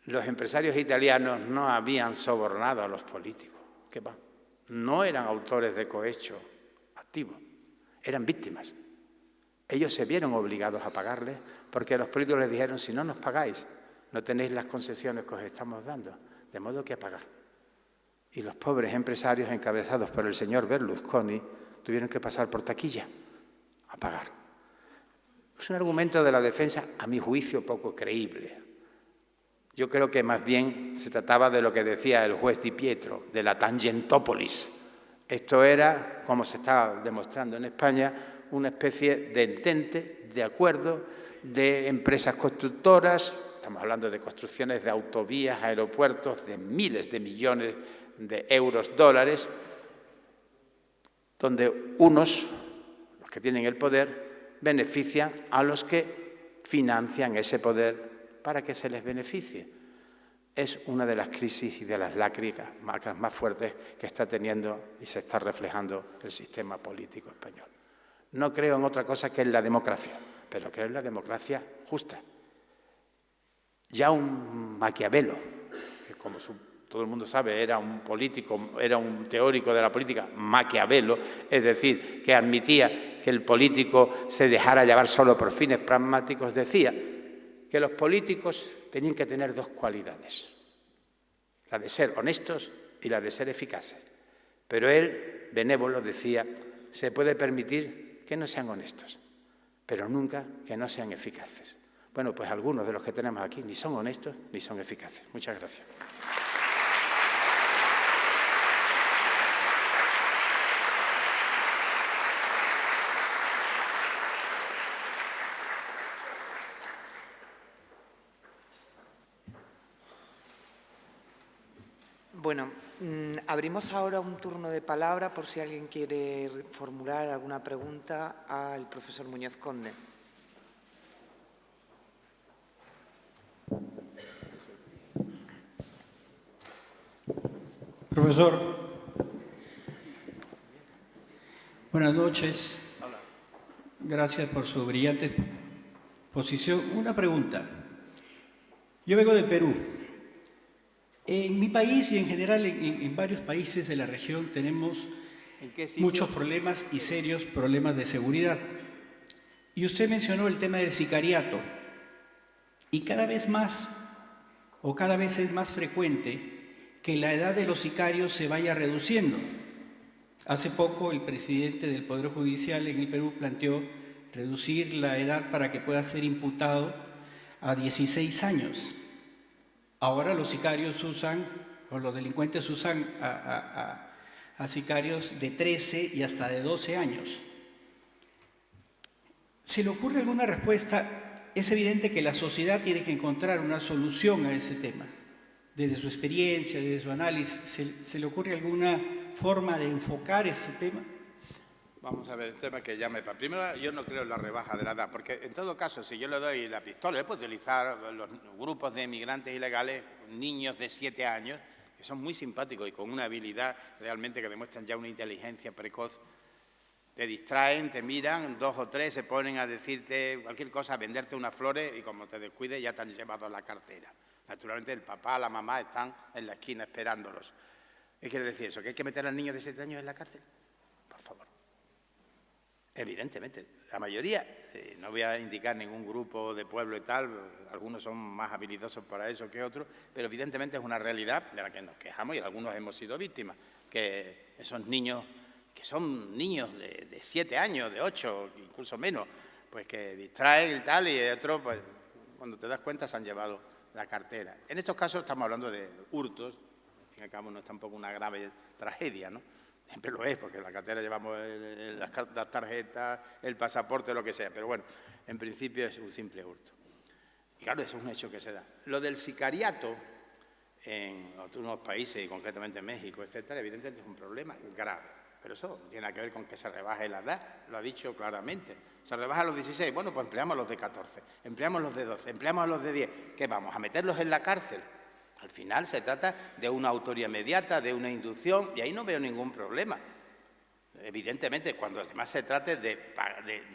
Los empresarios italianos no habían sobornado a los políticos, ¿qué va? No eran autores de cohecho activo, eran víctimas. Ellos se vieron obligados a pagarles porque los políticos les dijeron: si no nos pagáis, no tenéis las concesiones que os estamos dando, de modo que a pagar. Y los pobres empresarios, encabezados por el señor Berlusconi, tuvieron que pasar por taquilla a pagar. Es un argumento de la defensa, a mi juicio, poco creíble. Yo creo que más bien se trataba de lo que decía el juez Di Pietro, de la Tangentópolis. Esto era, como se está demostrando en España, una especie de entente, de acuerdo, de empresas constructoras. Estamos hablando de construcciones de autovías, aeropuertos, de miles de millones de euros, dólares, donde unos, los que tienen el poder, benefician a los que financian ese poder para que se les beneficie. Es una de las crisis y de las lágrimas más fuertes que está teniendo y se está reflejando el sistema político español. No creo en otra cosa que en la democracia, pero creo en la democracia justa. Ya un Maquiavelo, que como todo el mundo sabe era un político, era un teórico de la política, Maquiavelo, es decir, que admitía que el político se dejara llevar solo por fines pragmáticos, decía que los políticos tenían que tener dos cualidades, la de ser honestos y la de ser eficaces. Pero él, benévolo, decía: se puede permitir que no sean honestos, pero nunca que no sean eficaces. Bueno, pues algunos de los que tenemos aquí ni son honestos ni son eficaces. Muchas gracias. Bueno, abrimos ahora un turno de palabra por si alguien quiere formular alguna pregunta al profesor Muñoz Conde. Profesor, buenas noches. Gracias por su brillante exposición. Una pregunta. Yo vengo del Perú. En mi país y en general en varios países de la región tenemos muchos problemas y serios problemas de seguridad. Y usted mencionó el tema del sicariato. Y cada vez es más frecuente que la edad de los sicarios se vaya reduciendo. Hace poco el presidente del Poder Judicial en el Perú planteó reducir la edad para que pueda ser imputado a 16 años. Ahora los sicarios los delincuentes usan a sicarios de 13 y hasta de 12 años. ¿Se le ocurre alguna respuesta? Es evidente que la sociedad tiene que encontrar una solución a ese tema. Desde su experiencia, desde su análisis, ¿se le ocurre alguna forma de enfocar este tema? Vamos a ver, el tema que llame para. Primero, yo no creo en la rebaja de la edad, porque en todo caso, si yo le doy la pistola, puedo utilizar los grupos de inmigrantes ilegales, niños de 7 años, que son muy simpáticos y con una habilidad realmente que demuestran ya una inteligencia precoz. Te distraen, te miran, 2 o 3 se ponen a decirte cualquier cosa, a venderte unas flores y como te descuides ya te han llevado la cartera. Naturalmente el papá, la mamá están en la esquina esperándolos. ¿Qué quiere decir eso? ¿Que hay que meter al niño de 7 años en la cárcel? Por favor. Evidentemente, la mayoría, no voy a indicar ningún grupo de pueblo y tal, algunos son más habilidosos para eso que otros, pero evidentemente es una realidad de la que nos quejamos y algunos hemos sido víctimas, que esos niños, que son niños de 7 años, de 8, incluso menos, pues que distraen y tal, y otros, pues cuando te das cuenta se han llevado la cartera. En estos casos estamos hablando de hurtos, al fin y al cabo no es tampoco una grave tragedia, ¿no? Siempre lo es, porque en la cartera llevamos las tarjetas, el pasaporte, lo que sea, pero bueno, en principio es un simple hurto. Y claro, eso es un hecho que se da. Lo del sicariato en algunos países, y concretamente en México, etcétera, evidentemente es un problema grave, pero eso no tiene que ver con que se rebaje la edad, lo ha dicho claramente. Se rebaja a los 16, bueno, pues empleamos a los de 14, empleamos a los de 12, empleamos a los de 10. ¿Qué vamos a meterlos en la cárcel? Al final se trata de una autoría inmediata, de una inducción, y ahí no veo ningún problema. Evidentemente, cuando además se trate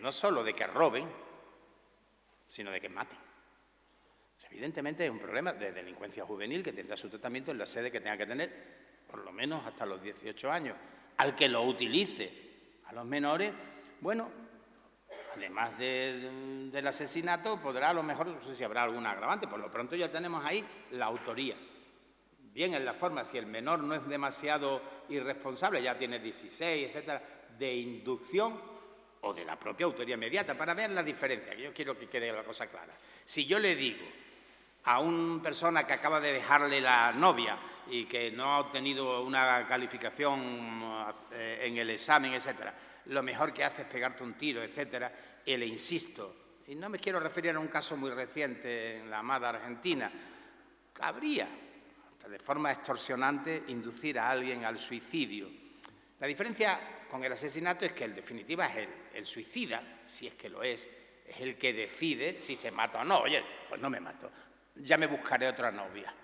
no solo de que roben, sino de que maten. Evidentemente es un problema de delincuencia juvenil que tendrá su tratamiento en la sede que tenga que tener, por lo menos hasta los 18 años. Al que lo utilice a los menores, bueno, además del asesinato, podrá a lo mejor, no sé si habrá algún agravante, por lo pronto ya tenemos ahí la autoría. Bien en la forma, si el menor no es demasiado irresponsable, ya tiene 16, etcétera, de inducción o de la propia autoría inmediata, para ver la diferencia, que yo quiero que quede la cosa clara. Si yo le digo a una persona que acaba de dejarle la novia y que no ha obtenido una calificación en el examen, etcétera, lo mejor que hace es pegarte un tiro, etcétera, y le insisto, y no me quiero referir a un caso muy reciente en la amada Argentina, cabría, hasta de forma extorsionante, inducir a alguien al suicidio. La diferencia con el asesinato es que, en definitiva, es el suicida, si es que lo es el que decide si se mata o no. Oye, pues no me mato, ya me buscaré otra novia.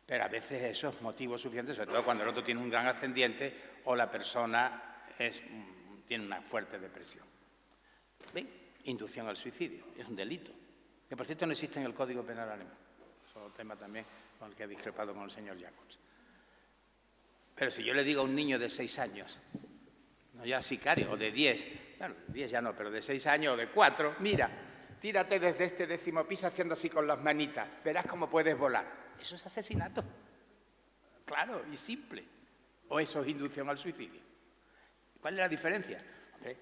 Pero a veces eso es motivo suficiente, sobre todo cuando el otro tiene un gran ascendiente o la persona tiene una fuerte depresión. ¿Ven? Inducción al suicidio, es un delito, que por cierto no existe en el Código Penal alemán. Es un tema también con el que he discrepado con el señor Jacobs. Pero si yo le digo a un niño de 6 años, no ya sicario, o de 10, bueno, 10 ya no, pero de 6 años o de 4, mira, tírate desde este 10º piso haciendo así con las manitas, verás cómo puedes volar. Eso es asesinato, claro y simple, o eso es inducción al suicidio. ¿Cuál es la diferencia? Hombre,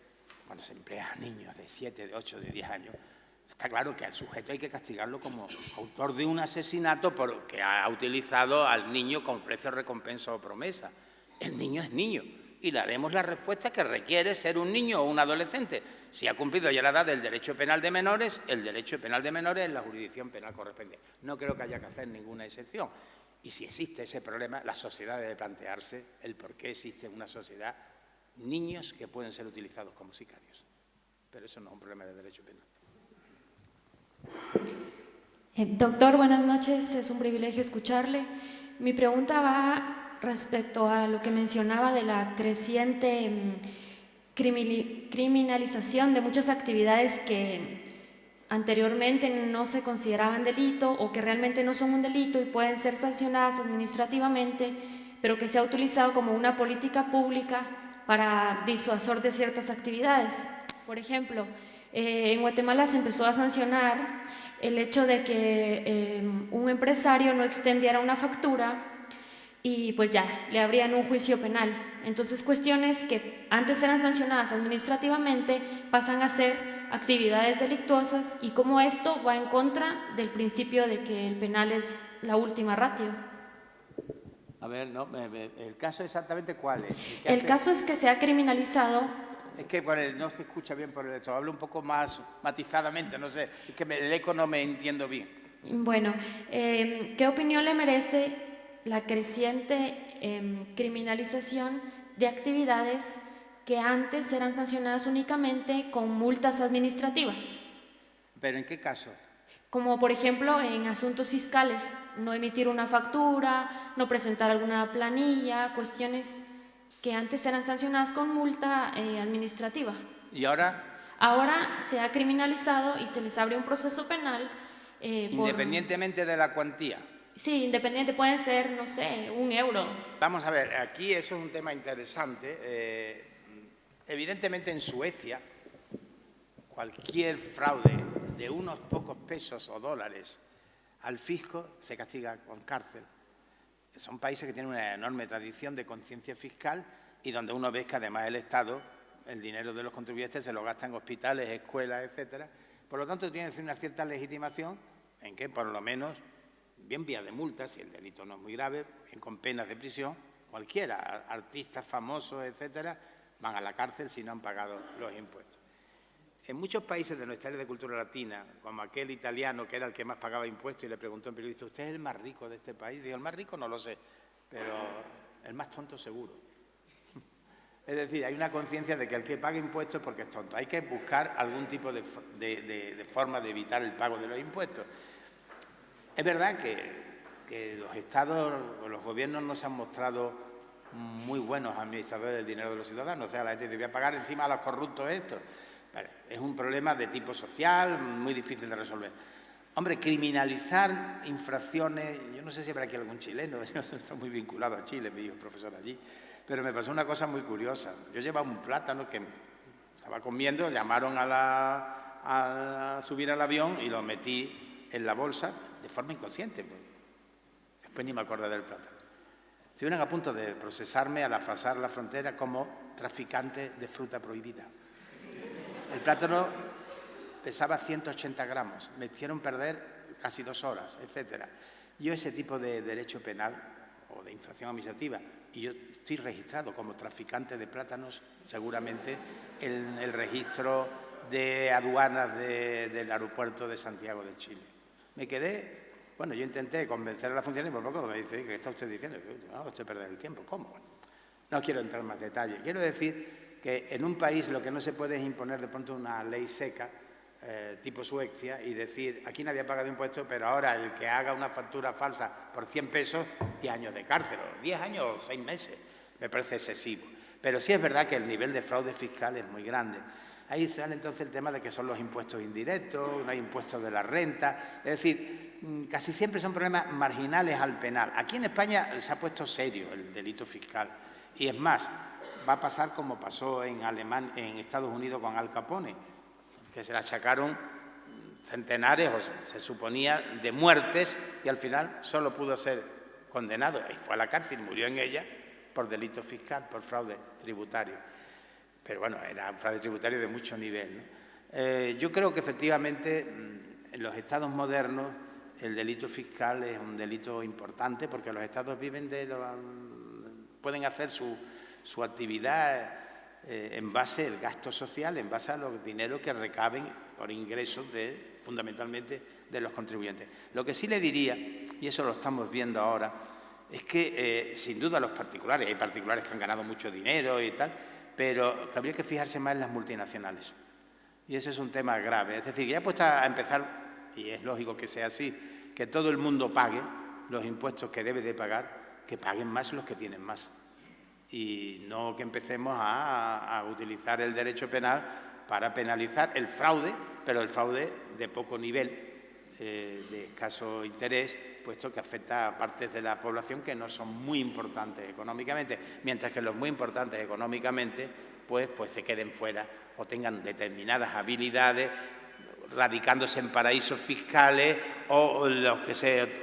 cuando se emplea a niños de 7, de 8, de 10 años, está claro que al sujeto hay que castigarlo como autor de un asesinato porque ha utilizado al niño con precio, recompensa o promesa. El niño es niño y le haremos la respuesta que requiere ser un niño o un adolescente. Si ha cumplido ya la edad del derecho penal de menores, el derecho penal de menores es la jurisdicción penal correspondiente. No creo que haya que hacer ninguna excepción. Y si existe ese problema, la sociedad debe plantearse el por qué existe una sociedad niños que pueden ser utilizados como sicarios. Pero eso no es un problema de derecho penal. Doctor, buenas noches, es un privilegio escucharle. Mi pregunta va respecto a lo que mencionaba de la creciente criminalización de muchas actividades que anteriormente no se consideraban delito o que realmente no son un delito y pueden ser sancionadas administrativamente, pero que se ha utilizado como una política pública para disuasor de ciertas actividades. Por ejemplo, en Guatemala se empezó a sancionar el hecho de que un empresario no extendiera una factura y pues ya, le abrían un juicio penal. Entonces cuestiones que antes eran sancionadas administrativamente pasan a ser actividades delictuosas y como esto va en contra del principio de que el penal es la última ratio. A ver, no, ¿el caso exactamente cuál es? El caso es que se ha criminalizado. Es que no se escucha bien por el esto, hablo un poco más matizadamente, no sé, es que el eco no me entiendo bien. Bueno, ¿qué opinión le merece la creciente criminalización de actividades que antes eran sancionadas únicamente con multas administrativas? ¿Pero en qué caso? Como por ejemplo en asuntos fiscales, no emitir una factura, no presentar alguna planilla, cuestiones que antes eran sancionadas con multa administrativa. ¿Y ahora? Ahora se ha criminalizado y se les abre un proceso penal Independientemente de la cuantía. Sí, independiente, pueden ser, no sé, €1. Vamos a ver, aquí eso es un tema interesante. Evidentemente en Suecia, cualquier fraude de unos pocos pesos o dólares al fisco se castiga con cárcel. Son países que tienen una enorme tradición de conciencia fiscal y donde uno ve que además el Estado, el dinero de los contribuyentes se lo gasta en hospitales, escuelas, etcétera. Por lo tanto, tiene una cierta legitimación en que, por lo menos, bien vía de multas, si el delito no es muy grave, bien con penas de prisión, cualquiera, artistas famosos, etcétera, van a la cárcel si no han pagado los impuestos. En muchos países de nuestra área de cultura latina, como aquel italiano que era el que más pagaba impuestos y le preguntó a un periodista, ¿usted es el más rico de este país? Digo, el más rico no lo sé, pero el más tonto seguro. Es decir, hay una conciencia de que el que paga impuestos es porque es tonto. Hay que buscar algún tipo de forma de evitar el pago de los impuestos. Es verdad que los estados o los gobiernos no se han mostrado muy buenos administradores del dinero de los ciudadanos. O sea, la gente debía pagar encima a los corruptos esto. Vale, es un problema de tipo social muy difícil de resolver. Hombre, criminalizar infracciones, yo no sé si habrá aquí algún chileno, yo estoy muy vinculado a Chile, me dijo el profesor allí, pero me pasó una cosa muy curiosa. Yo llevaba un plátano que estaba comiendo, llamaron a subir al avión y lo metí en la bolsa de forma inconsciente. Después ni me acordé del plátano. Estuvieron a punto de procesarme al pasar la frontera como traficante de fruta prohibida. El plátano pesaba 180 gramos, me hicieron perder casi 2 horas, etcétera. Yo ese tipo de derecho penal o de infracción administrativa, y yo estoy registrado como traficante de plátanos seguramente en el registro de aduanas del aeropuerto de Santiago de Chile. Me quedé, bueno, yo intenté convencer a la funcionaria y por poco me dice, ¿qué está usted diciendo? No, estoy perdiendo el tiempo. ¿Cómo? Bueno, no quiero entrar en más detalle. Quiero decir que en un país lo que no se puede es imponer de pronto una ley seca, tipo Suecia, y decir, aquí nadie ha pagado impuestos, pero ahora el que haga una factura falsa por 100 pesos, 10 años de cárcel, o 10 años o 6 meses, me parece excesivo. Pero sí es verdad que el nivel de fraude fiscal es muy grande. Ahí sale entonces el tema de que son los impuestos indirectos, no hay impuestos de la renta, es decir, casi siempre son problemas marginales al penal. Aquí en España se ha puesto serio el delito fiscal, y es más, va a pasar como pasó en Estados Unidos con Al Capone, que se le achacaron centenares, o se suponía, de muertes, y al final solo pudo ser condenado, y fue a la cárcel, murió en ella, por delito fiscal, por fraude tributario. Pero bueno, era un fraude tributario de mucho nivel, ¿no? Yo creo que efectivamente en los estados modernos el delito fiscal es un delito importante porque los estados viven pueden hacer su actividad en base al gasto social, en base a los dineros que recaben por ingresos fundamentalmente de los contribuyentes. Lo que sí le diría, y eso lo estamos viendo ahora, es que sin duda los particulares, hay particulares que han ganado mucho dinero y tal, pero que habría que fijarse más en las multinacionales. Y ese es un tema grave. Es decir, ya puesta a empezar, y es lógico que sea así, que todo el mundo pague los impuestos que debe de pagar, que paguen más los que tienen más. Y no que empecemos a utilizar el derecho penal para penalizar el fraude, pero el fraude de poco nivel, de escaso interés, puesto que afecta a partes de la población que no son muy importantes económicamente, mientras que los muy importantes económicamente pues se queden fuera o tengan determinadas habilidades radicándose en paraísos fiscales o los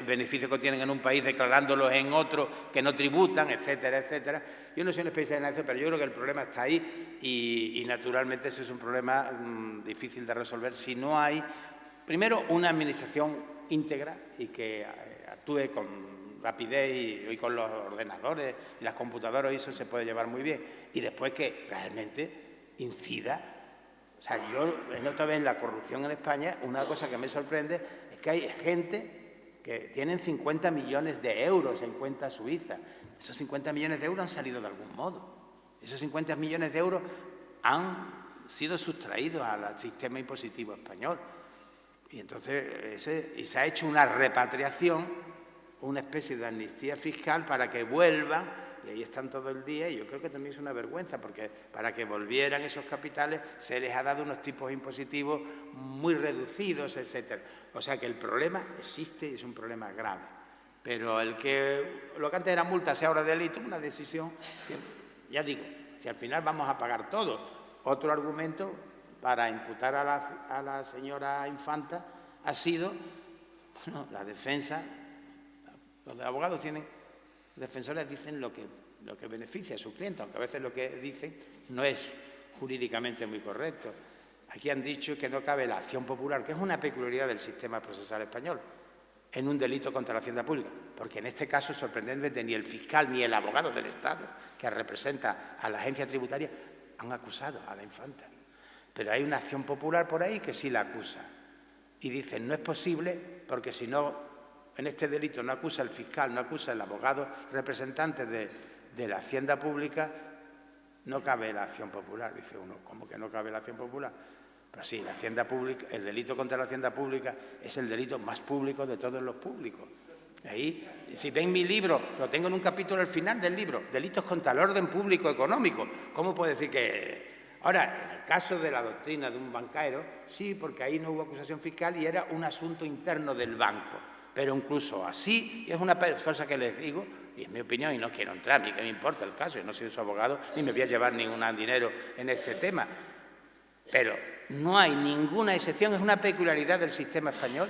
beneficios que tienen en un país declarándolos en otro que no tributan, etcétera, etcétera. Yo no soy un especialista en eso, pero yo creo que el problema está ahí y naturalmente ese es un problema difícil de resolver si no hay, primero, una administración íntegra y que actúe con rapidez y con los ordenadores y las computadoras, y eso se puede llevar muy bien. Y después que realmente incida. O sea, yo otra vez la corrupción en España, una cosa que me sorprende es que hay gente que tienen 50 millones de euros en cuenta suiza. Esos 50 millones de euros han salido de algún modo. Esos 50 millones de euros han sido sustraídos al sistema impositivo español. Y entonces se ha hecho una repatriación una especie de amnistía fiscal para que vuelvan, y ahí están todo el día, y yo creo que también es una vergüenza, porque para que volvieran esos capitales se les ha dado unos tipos impositivos muy reducidos, etcétera. O sea que el problema existe y es un problema grave. Pero lo que antes era multa sea ahora delito, una decisión que, ya digo, si al final vamos a pagar todo. Otro argumento para imputar a la señora Infanta ha sido, bueno, la defensa. Los abogados defensores dicen lo que beneficia a su cliente, aunque a veces lo que dicen no es jurídicamente muy correcto. Aquí han dicho que no cabe la acción popular, que es una peculiaridad del sistema procesal español, en un delito contra la hacienda pública, porque en este caso, sorprendentemente, ni el fiscal ni el abogado del Estado, que representa a la agencia tributaria, han acusado a la Infanta. Pero hay una acción popular por ahí que sí la acusa. Y dicen, no es posible, porque si no, en este delito no acusa el fiscal, no acusa el abogado representante de la hacienda pública, no cabe la acción popular. Dice uno, ¿cómo que no cabe la acción popular? Pero sí, la hacienda pública, el delito contra la hacienda pública es el delito más público de todos los públicos. Ahí, si ven mi libro, lo tengo en un capítulo al final del libro, delitos contra el orden público económico. ¿Cómo puede decir que...? Ahora, en el caso de la doctrina de un banquero, sí, porque ahí no hubo acusación fiscal y era un asunto interno del banco. Pero incluso así, es una cosa que les digo, y es mi opinión, y no quiero entrar, ni que me importa el caso, yo no soy su abogado, ni me voy a llevar ningún dinero en este tema. Pero no hay ninguna excepción, es una peculiaridad del sistema español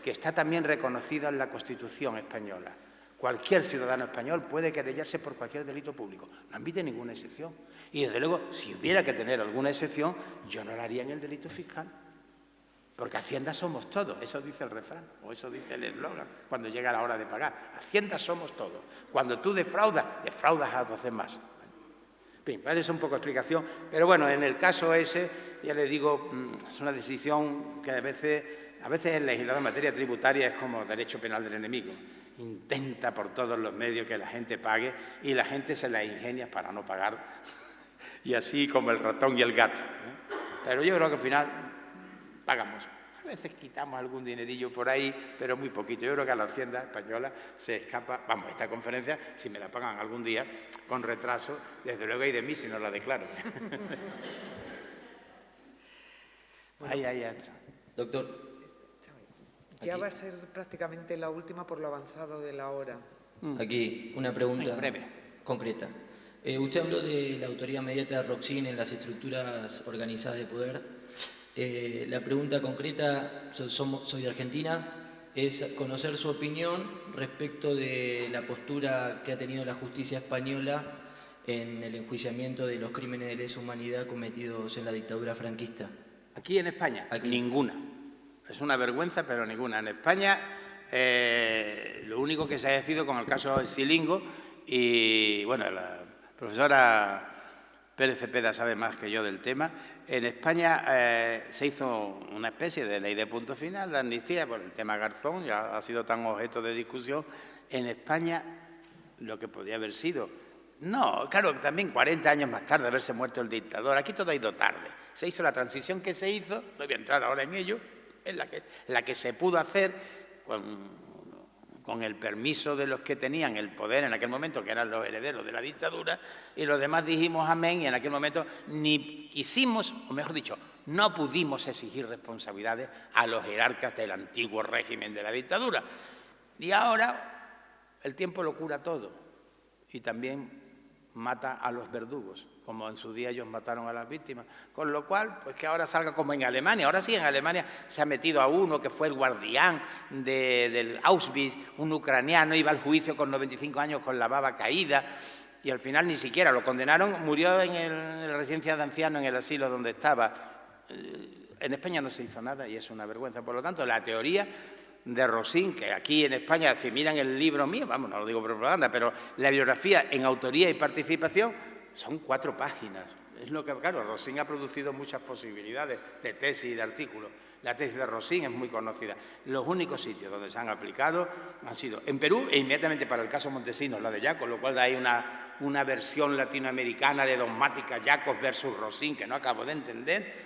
que está también reconocida en la Constitución española. Cualquier ciudadano español puede querellarse por cualquier delito público, no admite ninguna excepción. Y desde luego, si hubiera que tener alguna excepción, yo no la haría en el delito fiscal. Porque Hacienda somos todos, eso dice el refrán, o eso dice el eslogan, cuando llega la hora de pagar. Hacienda somos todos. Cuando tú defraudas a los demás. En fin, es un poco de explicación, pero bueno, en el caso ese, ya le digo, es una decisión que a veces el legislador en materia tributaria es como derecho penal del enemigo. Intenta por todos los medios que la gente pague y la gente se la ingenia para no pagar. Y así como el ratón y el gato. Pero yo creo que al final pagamos. A veces quitamos algún dinerillo por ahí, pero muy poquito. Yo creo que a la Hacienda española se escapa, vamos, esta conferencia, si me la pagan algún día, con retraso, desde luego hay de mí si no la declaro. Bueno, ahí entra. Doctor. Ya va a ser prácticamente la última por lo avanzado de la hora. Aquí una pregunta breve. concreta. Usted habló de la autoría inmediata de Roxin en las estructuras organizadas de poder. La pregunta concreta, soy de Argentina, es conocer su opinión respecto de la postura que ha tenido la justicia española en el enjuiciamiento de los crímenes de lesa humanidad cometidos en la dictadura franquista. ¿Aquí en España? Aquí. Ninguna. Es una vergüenza, pero ninguna. En España, lo único que se ha decidido con el caso del Silingo, y bueno, la profesora Pérez Cepeda sabe más que yo del tema. En España se hizo una especie de ley de punto final, de amnistía, por el tema Garzón, ya ha sido tan objeto de discusión. En España, lo que podría haber sido, no, claro, también 40 años más tarde, haberse muerto el dictador, aquí todo ha ido tarde. Se hizo la transición que se hizo, no voy a entrar ahora en ello, es la que se pudo hacer con el permiso de los que tenían el poder en aquel momento, que eran los herederos de la dictadura, y los demás dijimos amén, y en aquel momento ni quisimos, o mejor dicho, no pudimos exigir responsabilidades a los jerarcas del antiguo régimen de la dictadura. Y ahora el tiempo lo cura todo, y también mata a los verdugos, como en su día ellos mataron a las víctimas. Con lo cual, pues que ahora salga como en Alemania. Ahora sí, en Alemania se ha metido a uno que fue el guardián del Auschwitz, un ucraniano, iba al juicio con 95 años con la baba caída, y al final ni siquiera lo condenaron, murió en la residencia de ancianos, en el asilo donde estaba. En España no se hizo nada y es una vergüenza. Por lo tanto, la teoría de Roxin, que aquí en España, si miran el libro mío, vamos, no lo digo por propaganda, pero la biografía en autoría y participación son 4 páginas. Es lo que, claro, Roxin ha producido muchas posibilidades de tesis y de artículos. La tesis de Roxin es muy conocida. Los únicos sitios donde se han aplicado han sido en Perú e inmediatamente para el caso Montesinos, la de Yacos, con lo cual hay una versión latinoamericana de dogmática Yacos versus Roxin que no acabo de entender.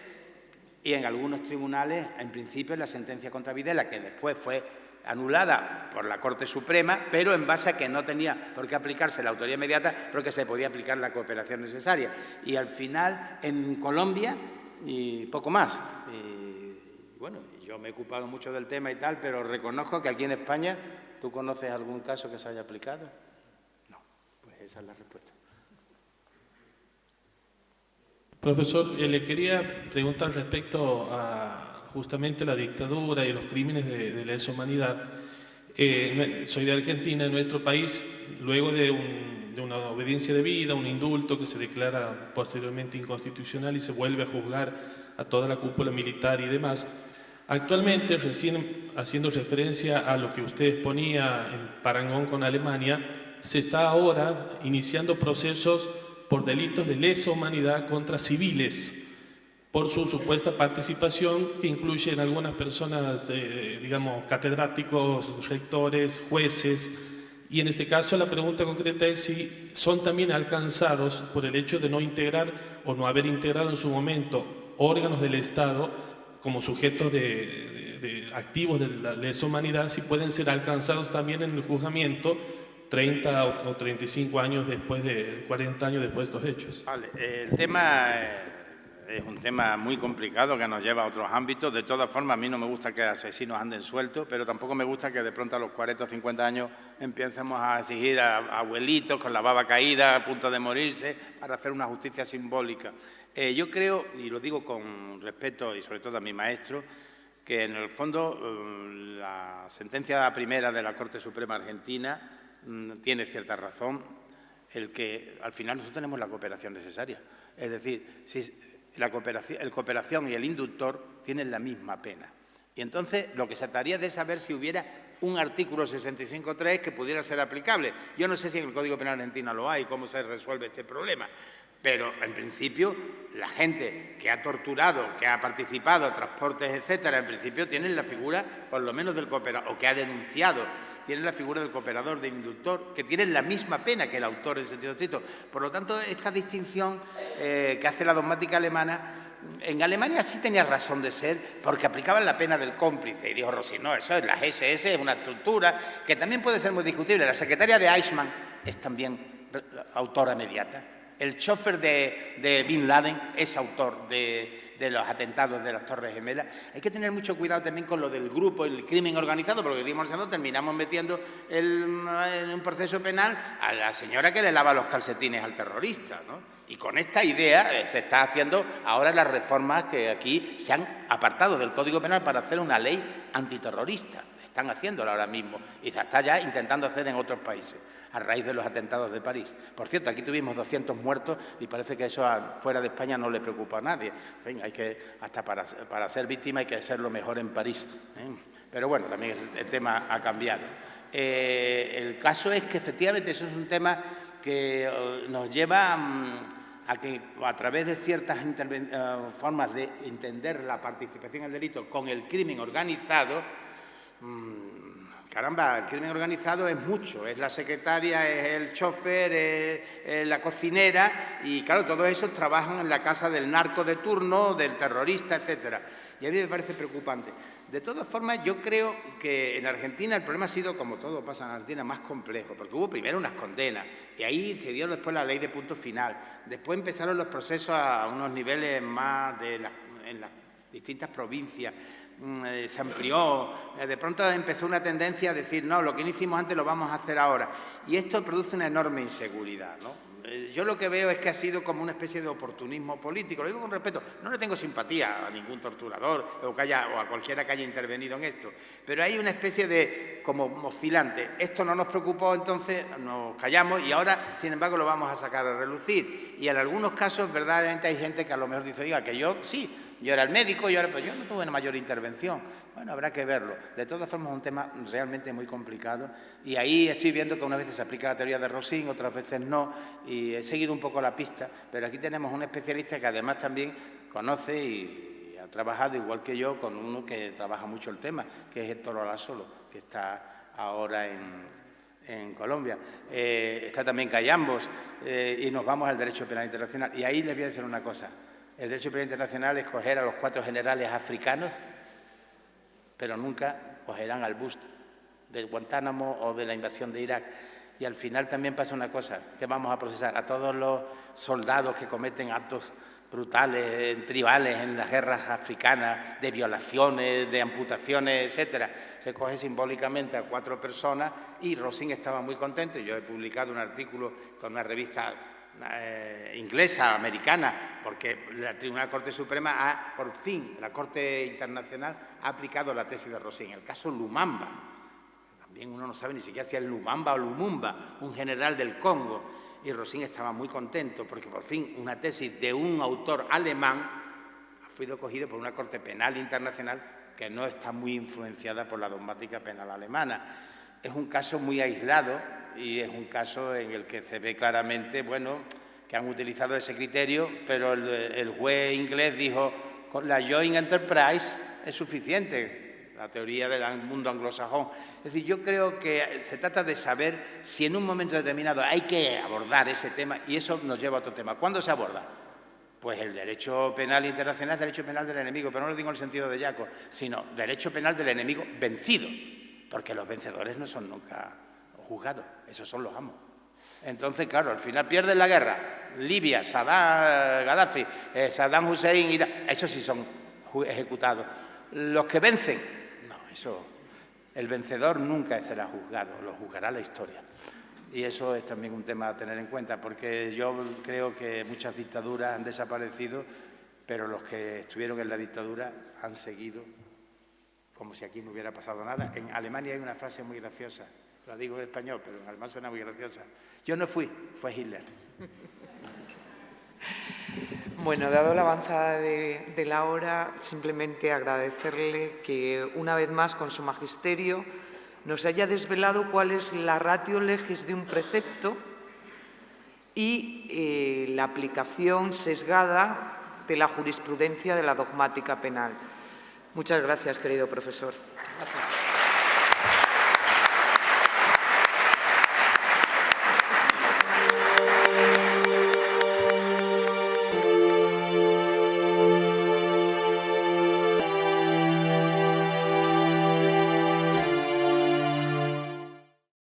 Y en algunos tribunales, en principio, la sentencia contra Videla, que después fue anulada por la Corte Suprema, pero en base a que no tenía por qué aplicarse la autoría inmediata, pero que se podía aplicar la cooperación necesaria. Y al final, en Colombia, y poco más. Bueno, yo me he ocupado mucho del tema y tal, pero reconozco que aquí en España, ¿tú conoces algún caso que se haya aplicado? No, pues esa es la respuesta. Profesor, le quería preguntar respecto a justamente la dictadura y los crímenes de lesa humanidad. Soy de Argentina, en nuestro país, luego de una obediencia debida, un indulto que se declara posteriormente inconstitucional y se vuelve a juzgar a toda la cúpula militar y demás. Actualmente, recién haciendo referencia a lo que usted exponía en parangón con Alemania, se está ahora iniciando procesos por delitos de lesa humanidad contra civiles, por su supuesta participación, que incluye en algunas personas, digamos, catedráticos, rectores, jueces. Y en este caso la pregunta concreta es si son también alcanzados por el hecho de no integrar o no haber integrado en su momento órganos del Estado como sujetos activos de la lesa humanidad, si pueden ser alcanzados también en el juzgamiento 30 o 35 años después 40 años después de estos hechos. Vale, el tema es un tema muy complicado que nos lleva a otros ámbitos. De todas formas, a mí no me gusta que asesinos anden sueltos, pero tampoco me gusta que de pronto a los 40 o 50 años empecemos a exigir a abuelitos con la baba caída, a punto de morirse, para hacer una justicia simbólica. Yo creo, y lo digo con respeto y sobre todo a mi maestro, que en el fondo la sentencia primera de la Corte Suprema Argentina tiene cierta razón, el que al final nosotros tenemos la cooperación necesaria. Es decir, si la cooperación y el inductor tienen la misma pena. Y entonces lo que se trataría de saber si hubiera un artículo 65.3 que pudiera ser aplicable. Yo no sé si en el Código Penal argentino lo hay, cómo se resuelve este problema. Pero, en principio, la gente que ha torturado, que ha participado en transportes, etcétera, en principio tienen la figura, por lo menos del cooperador, o que ha denunciado, tienen la figura del cooperador, de inductor, que tienen la misma pena que el autor en sentido estricto. Por lo tanto, esta distinción que hace la dogmática alemana, en Alemania sí tenía razón de ser, porque aplicaban la pena del cómplice. Y dijo Rossi, no, eso es, la SS es una estructura que también puede ser muy discutible. La secretaria de Eichmann es también autora inmediata. El chofer de Bin Laden es autor de los atentados de las Torres Gemelas. Hay que tener mucho cuidado también con lo del grupo, el crimen organizado, porque el crimen organizado terminamos metiendo en un proceso penal a la señora que le lava los calcetines al terrorista, ¿no? Y con esta idea se está haciendo ahora las reformas que aquí se han apartado del Código Penal para hacer una ley antiterrorista. Están haciéndolo ahora mismo y se está ya intentando hacer en otros países a raíz de los atentados de París. Por cierto, aquí tuvimos 200 muertos y parece que eso fuera de España no le preocupa a nadie. En fin, hay que, hasta para ser víctima hay que hacerlo mejor en París, ¿eh? Pero bueno, también el tema ha cambiado. El caso es que efectivamente eso es un tema que nos lleva a que a través de ciertas formas de entender la participación en el delito con el crimen organizado. Caramba, el crimen organizado es mucho, es la secretaria, es el chofer, es la cocinera y claro, todos esos trabajan en la casa del narco de turno, del terrorista, etcétera. Y a mí me parece preocupante. De todas formas, yo creo que en Argentina el problema ha sido, como todo pasa en Argentina, más complejo, porque hubo primero unas condenas y ahí se dio después la ley de punto final. Después empezaron los procesos a unos niveles más en las distintas provincias. Se amplió, de pronto empezó una tendencia a decir, no, lo que no hicimos antes lo vamos a hacer ahora. Y esto produce una enorme inseguridad, ¿no? Yo lo que veo es que ha sido como una especie de oportunismo político. Lo digo con respeto, no le tengo simpatía a ningún torturador o a cualquiera que haya intervenido en esto, pero hay una especie de como oscilante. Esto no nos preocupó, entonces nos callamos y ahora, sin embargo, lo vamos a sacar a relucir. Y en algunos casos, verdaderamente, hay gente que a lo mejor dice, oiga, que yo sí, yo era el médico, pero yo no tuve una mayor intervención. Bueno, habrá que verlo. De todas formas, es un tema realmente muy complicado y ahí estoy viendo que unas veces se aplica la teoría de Rossin, otras veces no, y he seguido un poco la pista, pero aquí tenemos un especialista que además también conoce y ha trabajado, igual que yo, con uno que trabaja mucho el tema, que es Héctor Olasolo, que está ahora en Colombia. Está también Cayambos y nos vamos al derecho penal internacional. Y ahí les voy a decir una cosa. El derecho penal internacional es coger a los 4 generales africanos, pero nunca cogerán al Bush de Guantánamo o de la invasión de Irak. Y al final también pasa una cosa, que vamos a procesar a todos los soldados que cometen actos brutales, tribales en las guerras africanas, de violaciones, de amputaciones, etcétera. Se coge simbólicamente a 4 personas y Rossin estaba muy contento. Yo he publicado un artículo con una revista inglesa, americana, porque la Tribunal Corte Suprema por fin, la Corte Internacional ha aplicado la tesis de Rossin. El caso Lumumba, también uno no sabe ni siquiera si es Lumumba o Lumumba, un general del Congo, y Rossin estaba muy contento porque por fin una tesis de un autor alemán ha sido cogida por una Corte Penal Internacional que no está muy influenciada por la dogmática penal alemana. Es un caso muy aislado y es un caso en el que se ve claramente, bueno, que han utilizado ese criterio, pero el juez inglés dijo, con la joint enterprise es suficiente, la teoría del mundo anglosajón. Es decir, yo creo que se trata de saber si en un momento determinado hay que abordar ese tema, y eso nos lleva a otro tema. ¿Cuándo se aborda? Pues el derecho penal internacional es derecho penal del enemigo, pero no lo digo en el sentido de Jaco, sino derecho penal del enemigo vencido, porque los vencedores no son nunca juzgados, esos son los amos. Entonces, claro, al final pierden la guerra. Libia, Saddam, Gaddafi, Saddam Hussein, Irak, esos sí son ejecutados. Los que vencen, no, eso, el vencedor nunca será juzgado, lo juzgará la historia. Y eso es también un tema a tener en cuenta, porque yo creo que muchas dictaduras han desaparecido, pero los que estuvieron en la dictadura han seguido como si aquí no hubiera pasado nada. En Alemania hay una frase muy graciosa, la digo en español, pero en alemán suena muy graciosa. Yo no fui, fue Hitler. Bueno, dado la avanzada de la hora, simplemente agradecerle que una vez más con su magisterio nos haya desvelado cuál es la ratio legis de un precepto y la aplicación sesgada de la jurisprudencia de la dogmática penal. Muchas gracias, querido profesor. Gracias.